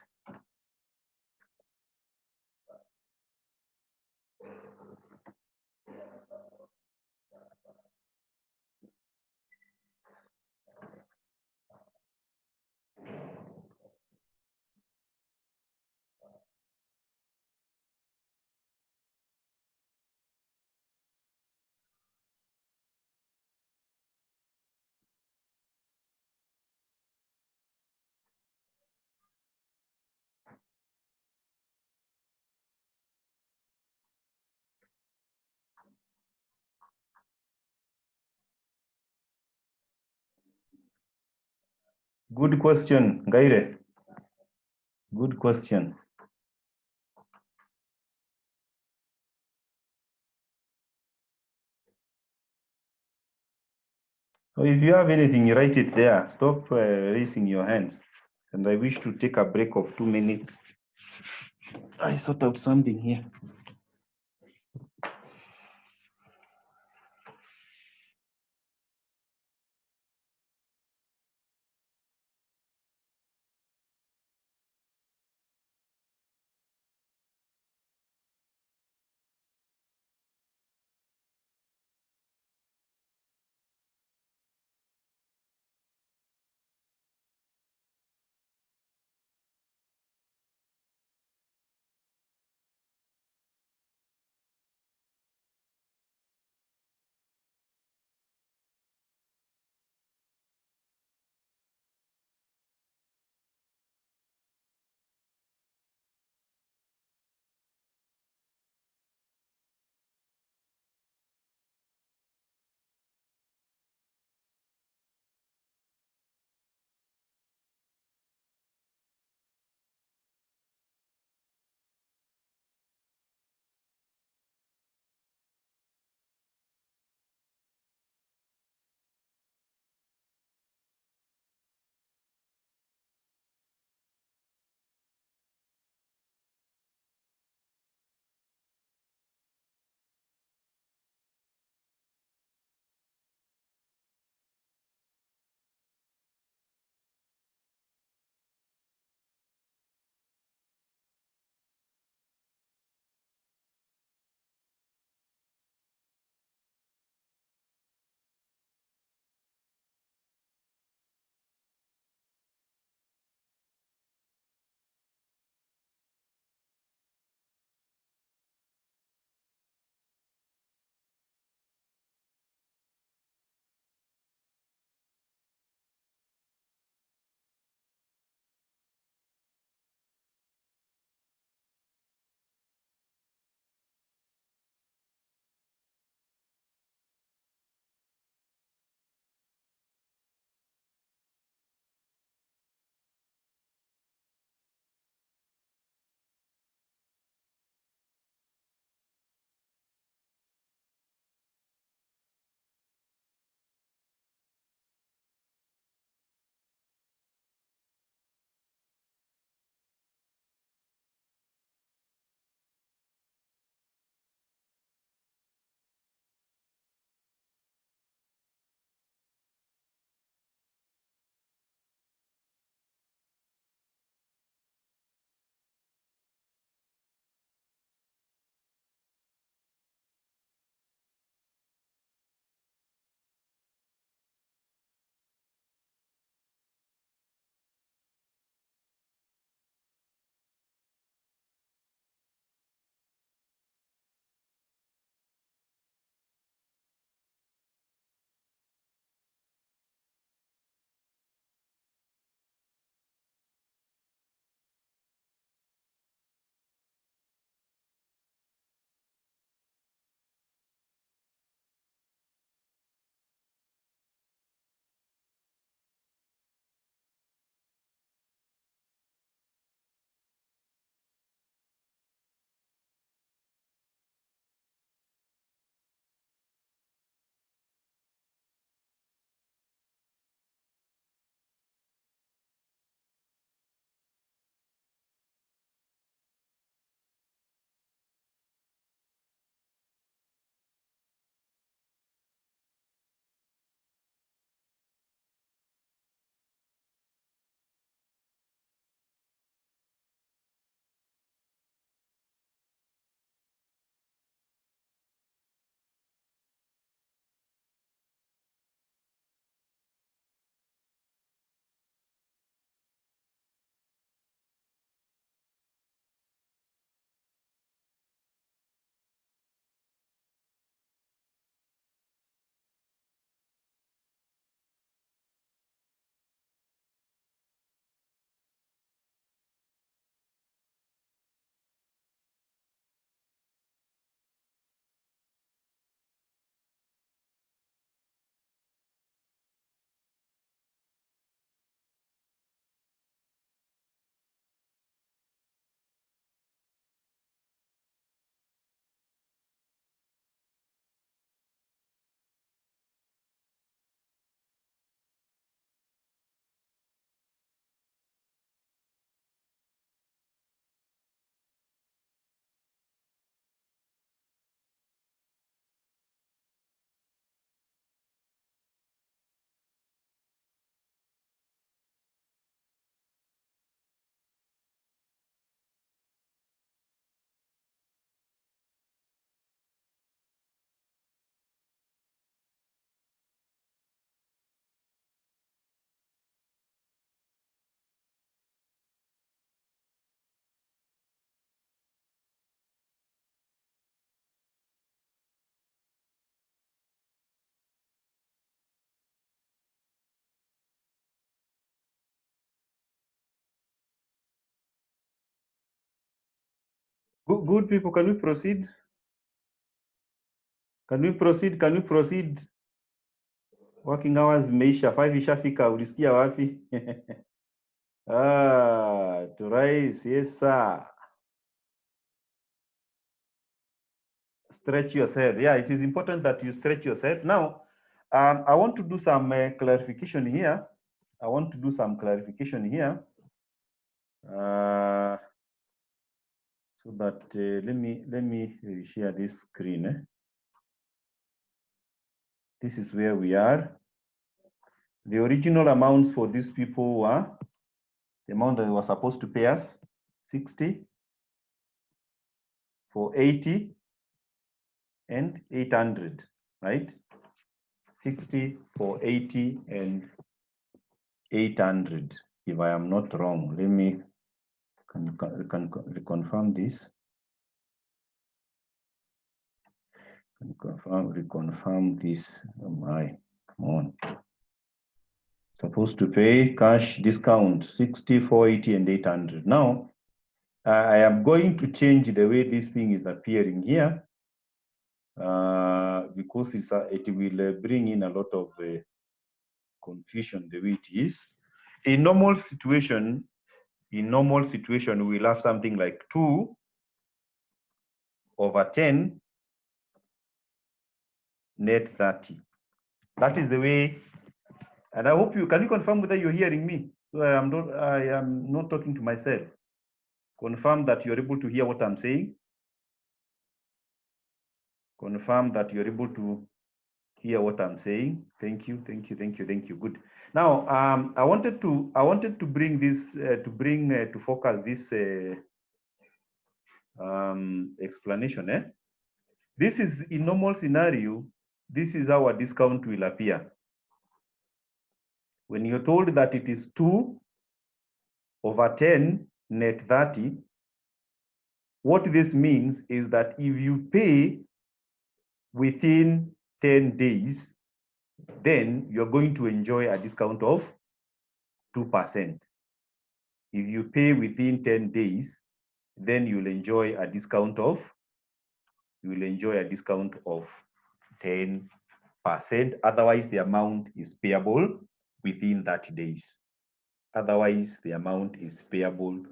Good question, Gaire. Good question. So if you have anything, you write it there. Stop raising your hands. And I wish to take a break of 2 minutes. I sort out something here. Good people, can we proceed? Can we proceed? Can we proceed? Working hours zimeisha, 5 ishafika, ulisikia wapi? To rise, yes sir. Stretch yourself. Yeah, it is important that you stretch yourself. Now, I want to do some clarification here. So that let me share this screen. This is where we are. The original amounts for these people were the amount that they were supposed to pay us, 60 for 80 and 800, right? 60 for 80 and 800, if I am not wrong. Let me reconfirm this. Reconfirm this. Oh my, come on. Supposed to pay cash discount 60, 480, and 800. Now, I am going to change the way this thing is appearing here because it will bring in a lot of confusion the way it is. In normal situation, we'll have something like 2/10 net 30. That is the way, and I hope can you confirm whether you're hearing me? So I am not talking to myself. Confirm that you're able to hear what I'm saying. Confirm that you're able to hear what I'm saying. Thank you. Good. Now, I wanted to bring this to focus this explanation. This is in normal scenario. This is how a discount will appear. When you're told that it is 2/10 net 30, what this means is that if you pay within 10 days, then you're going to enjoy a discount of 2%. If you pay within 10 days, then you'll enjoy a discount of 10%. Otherwise, the amount is payable within 30 days. Otherwise, the amount is payable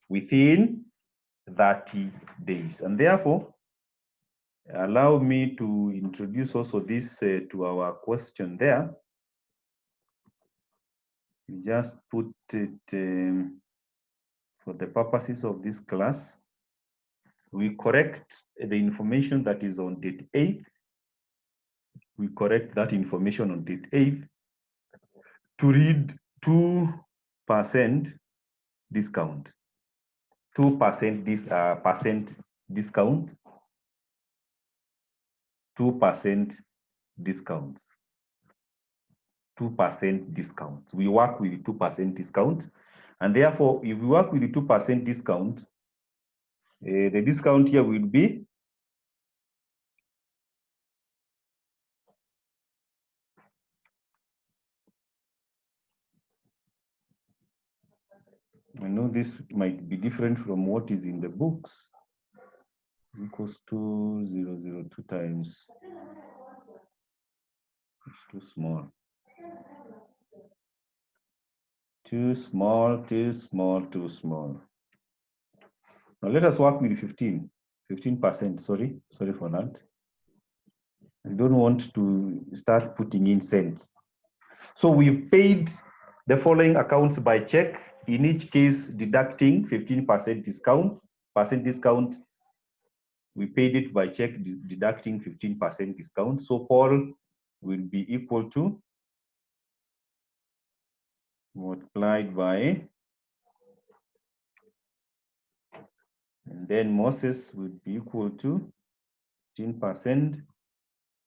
within 30 days. And therefore, allow me to introduce also this to our question there. We just put it for the purposes of this class. We correct the information that is on date 8th. We correct that information on date 8th to read 2% discount. 2% discount. 2% discounts. 2% discount. We work with 2% discount. And therefore, if we work with the 2% discount, the discount here will be I know this might be different from what is in the books. Equals to 002 times. It's too small. Too small. Now let us work with 15%. Sorry for that. I don't want to start putting in cents. So we've paid the following accounts by check, in each case deducting 15% discount. We paid it by check, deducting 15% discount. So Paul will be equal to multiplied by, and then Moses would be equal to 15%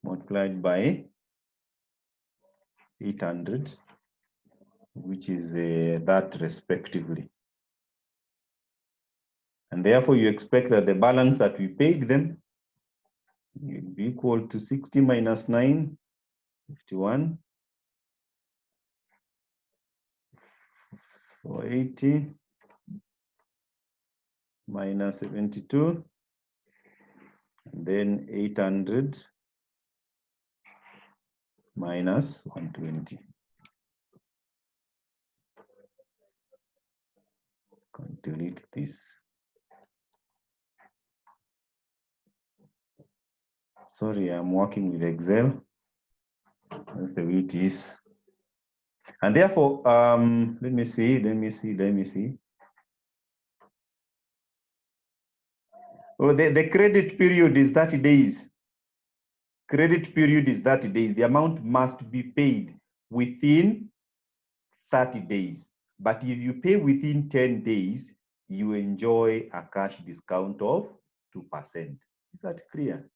multiplied by 800, which is that respectively. And therefore you expect that the balance that we paid them will be equal to 60 minus 9, 51, 480 minus 72, And then 800 minus 120. Delete this. Sorry, I'm working with Excel. That's the way it is. And therefore, let me see. Oh, the credit period is 30 days. Credit period is 30 days. The amount must be paid within 30 days. But if you pay within 10 days, you enjoy a cash discount of 2%. Is that clear?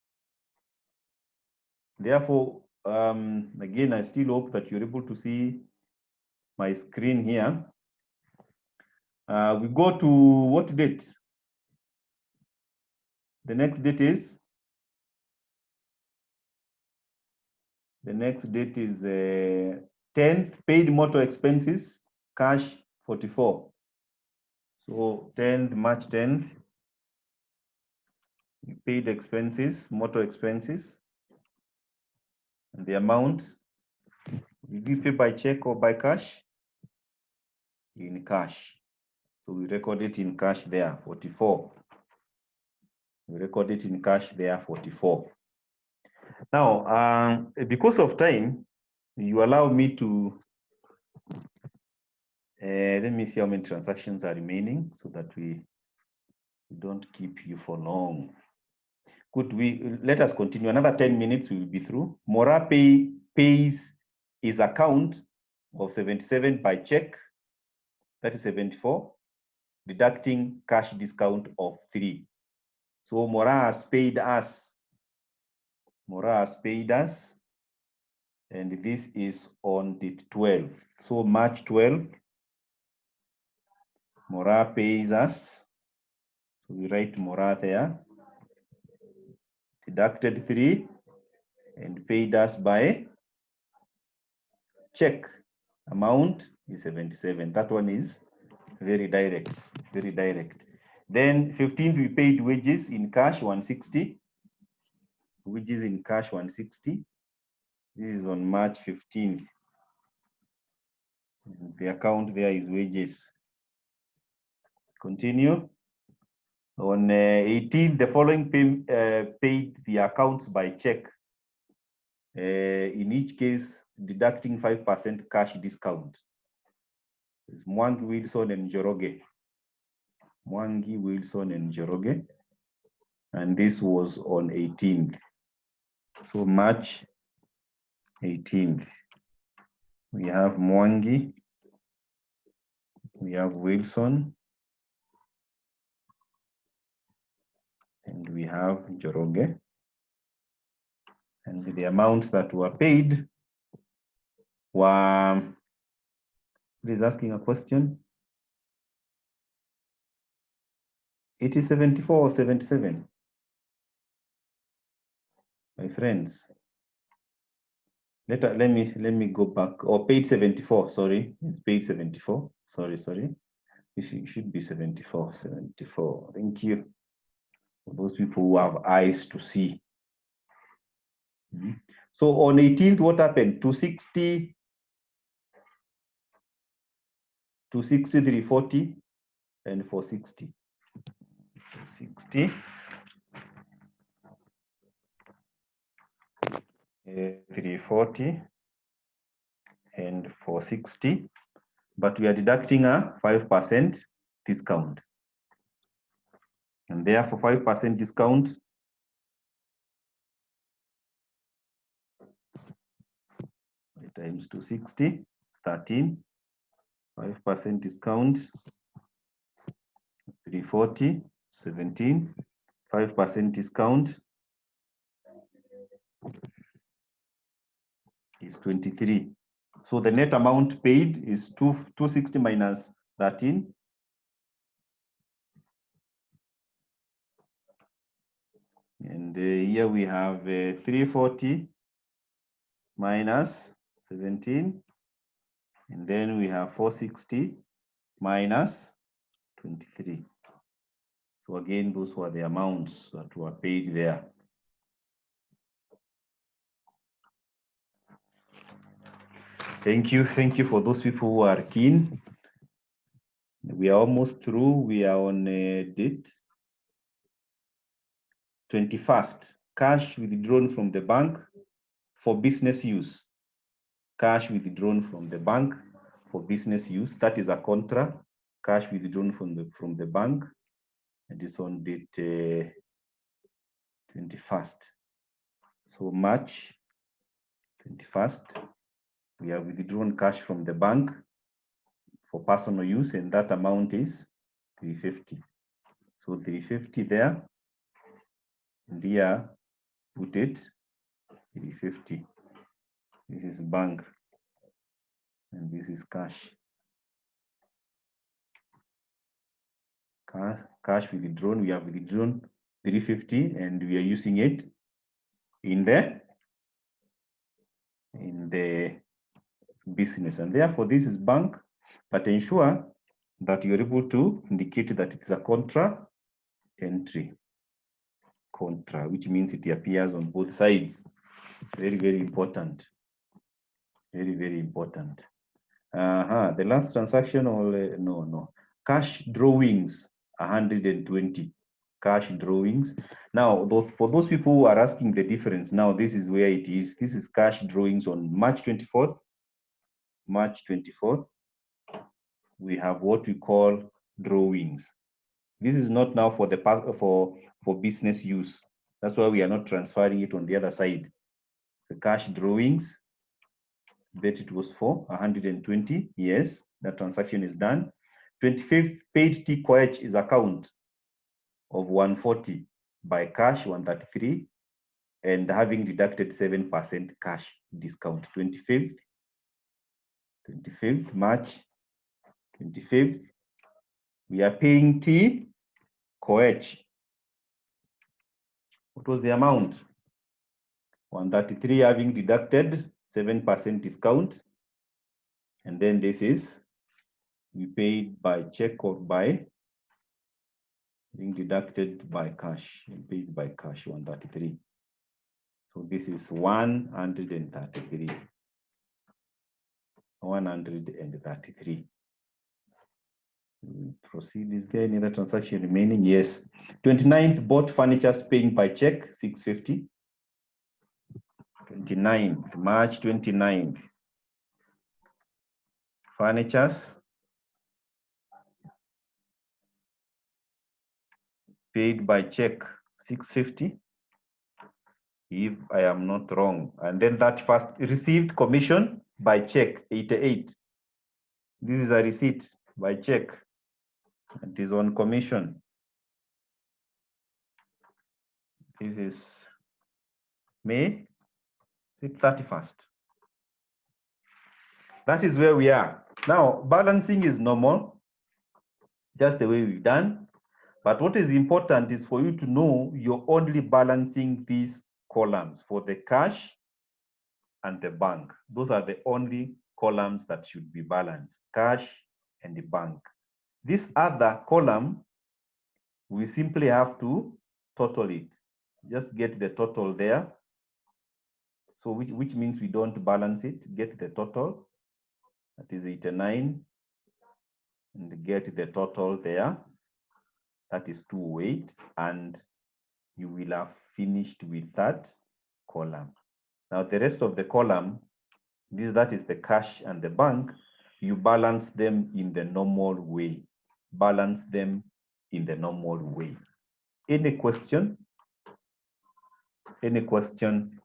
Therefore, again, I still hope that you're able to see my screen here. We go to what date? The next date is? The next date is 10th, paid motor expenses, cash 44. So 10th, March 10th, paid expenses, motor expenses, and the amount. Did we pay by check or by cash? In cash. So we record it in cash there, 44. We record it in cash there, 44. Now, because of time, you allow me to, let me see how many transactions are remaining so that we don't keep you for long. Let us continue. Another 10 minutes, we will be through. Mora pays his account of 77 by check, that is 74, deducting cash discount of 3. So Mora has paid us. And this is on the 12th. So March 12th, Mora pays us. So we write Mora there. Deducted 3 and paid us by check. Amount is 77. That one is very direct, very direct. Then 15th, we paid wages in cash 160. Wages in cash 160. This is on March 15th. The account there is wages. Continue. On 18th, the following paid the accounts by check. In each case, deducting 5% cash discount. It's Mwangi, Wilson, and Njoroge. Mwangi, Wilson, and Njoroge. And this was on 18th. So March 18th. We have Mwangi. We have Wilson. And we have Njoroge. And the amounts that were paid were, please asking a question. It is 74 or 77? My friends. Let me go back. Or paid 74, sorry. It's paid 74. Sorry. It should be 74. 74. Thank you. For those people who have eyes to see. So on 18th, what happened? 260, 340, and 460. 260, 340, and 460. But we are deducting a 5% discount. And therefore 5% discount times 260, 13. 5% discount, 340, 17. 5% discount is 23. So the net amount paid is 260 minus 13. And here we have 340 minus 17. And then we have 460 minus 23. So again, those were the amounts that were paid there. Thank you for those people who are keen. We are almost through. We are on date 21st. Cash withdrawn from the bank for business use. Cash withdrawn from the bank for business use. That is a contra. Cash withdrawn from the bank. And it's on date 21st. So March 21st, we have withdrawn cash from the bank for personal use, and that amount is 350. So 350 there, and here put it 350. This is bank, and this is cash. Cash withdrawn, we have withdrawn 350, and we are using it in the business, and therefore this is bank, but ensure that you're able to indicate that it's a contra entry. Contra, which means it appears on both sides. Very, very important. Very, very important. The last transaction, or no. Cash drawings, 120. Cash drawings. Now, for those people who are asking the difference, now this is where it is. This is cash drawings on March 24th. March 24th, we have what we call drawings. This is not now for the for business use. That's why we are not transferring it on the other side. The cash drawings, bet it was for 120. Yes, that transaction is done. 25th, paid T Quach is account of 140 by cash 133, and having deducted 7% cash discount. 25th March 25th, we are paying T Quach. What was the amount? 133, having deducted 7% discount. And then this is, we paid by check or by being deducted by cash, paid by cash 133. So this is 133. 133. Proceed. Is there any other transaction remaining? Yes. 29th, bought furniture, paying by check 650. 29th, March 29th. Furnitures paid by check 650, if I am not wrong. And then that first received commission by check 88. This is a receipt by check. It is on commission. This is May 31st. That is where we are. Now, balancing is normal, just the way we've done. But what is important is for you to know you're only balancing these columns for the cash and the bank. Those are the only columns that should be balanced, cash and the bank. This other column, we simply have to total it. Just get the total there. So which means we don't balance it, get the total. That is 89, and get the total there. That is 208, and you will have finished with that column. Now the rest of the column, that is the cash and the bank, you balance them in the normal way. Balance them in the normal way. Any question? Any question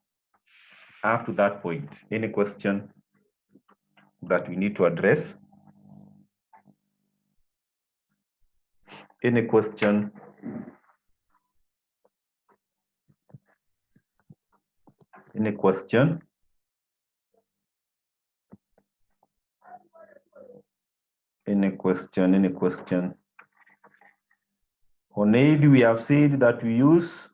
up to that point? Any question that we need to address? Any question? Any question? Any question? Any question? On aid, we have said that we use.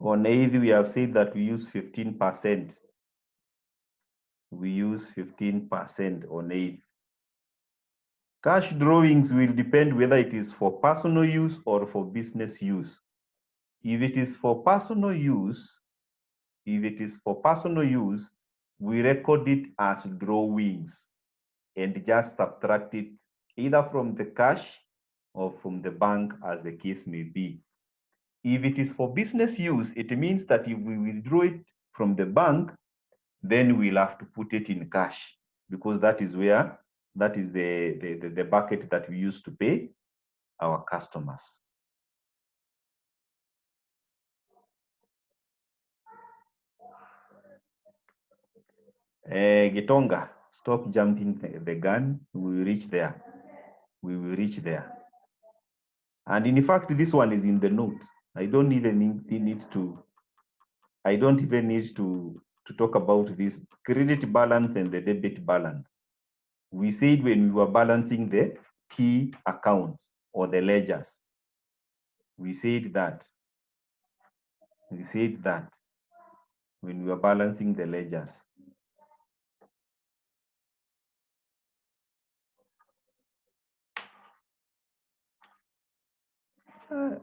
On aid, we have said that we use 15%. We use 15% on aid. Cash drawings will depend whether it is for personal use or for business use. If it is for personal use, we record it as drawings and just subtract it either from the cash or from the bank, as the case may be. If it is for business use, it means that if we withdraw it from the bank, then we'll have to put it in cash, because that is the bucket that we use to pay our customers. Gitonga, stop jumping the gun. We will reach there. We will reach there. And in fact, this one is in the notes. I don't even need to talk about this credit balance and the debit balance. We said when we were balancing the T accounts or the ledgers, we said that when we were balancing the ledgers.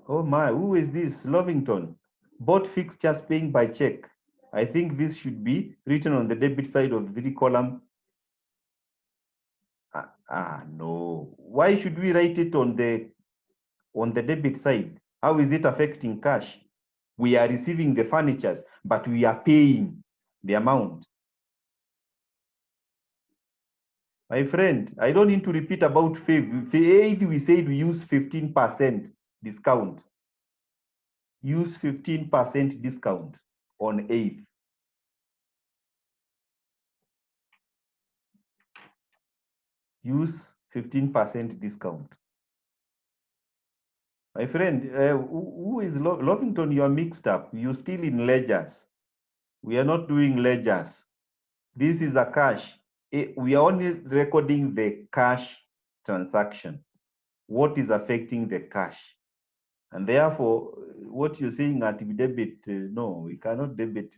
Oh my, who is this? Lovington. Bought fixtures paying by check. I think this should be written on the debit side of the column. No. Why should we write it on the debit side? How is it affecting cash? We are receiving the furnitures, but we are paying the amount. My friend, I don't need to repeat about FAVE. We said we use 15% discount. Use 15% discount on 8th. Use 15% discount. My friend, who is Lovington? You are mixed up. You're still in ledgers. We are not doing ledgers. This is a cash. We are only recording the cash transaction. What is affecting the cash? And therefore, what you're saying at debit, no, we cannot debit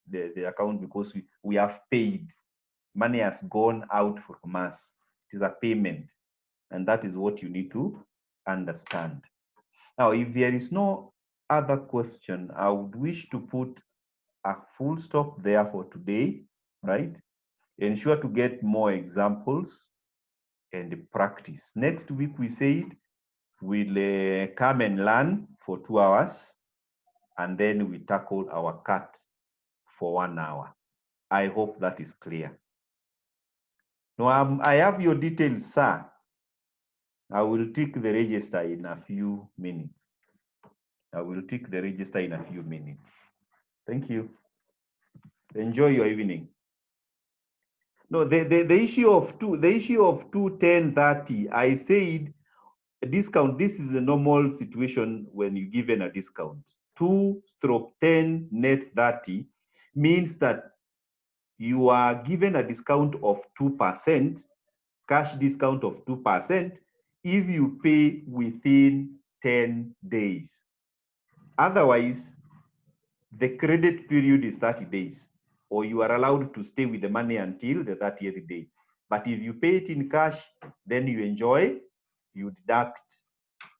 the account because we have paid. Money has gone out from us. It is a payment. And that is what you need to understand. Now, if there is no other question, I would wish to put a full stop there for today, right? Ensure to get more examples and practice. Next week, we said we'll come and learn for 2 hours, and then we tackle our cut for 1 hour. I hope that is clear. Now, I have your details, sir. I will take the register in a few minutes. Thank you. Enjoy your evening. No, the issue of 21030, I said a discount. This is a normal situation when you're given a discount. 2/10 net 30 means that you are given a discount of 2%, cash discount of 2%, if you pay within 10 days. Otherwise, the credit period is 30 days, or you are allowed to stay with the money until the 30th day. But if you pay it in cash, then you deduct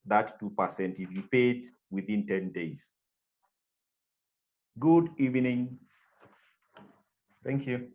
that 2% if you pay it within 10 days. Good evening. Thank you.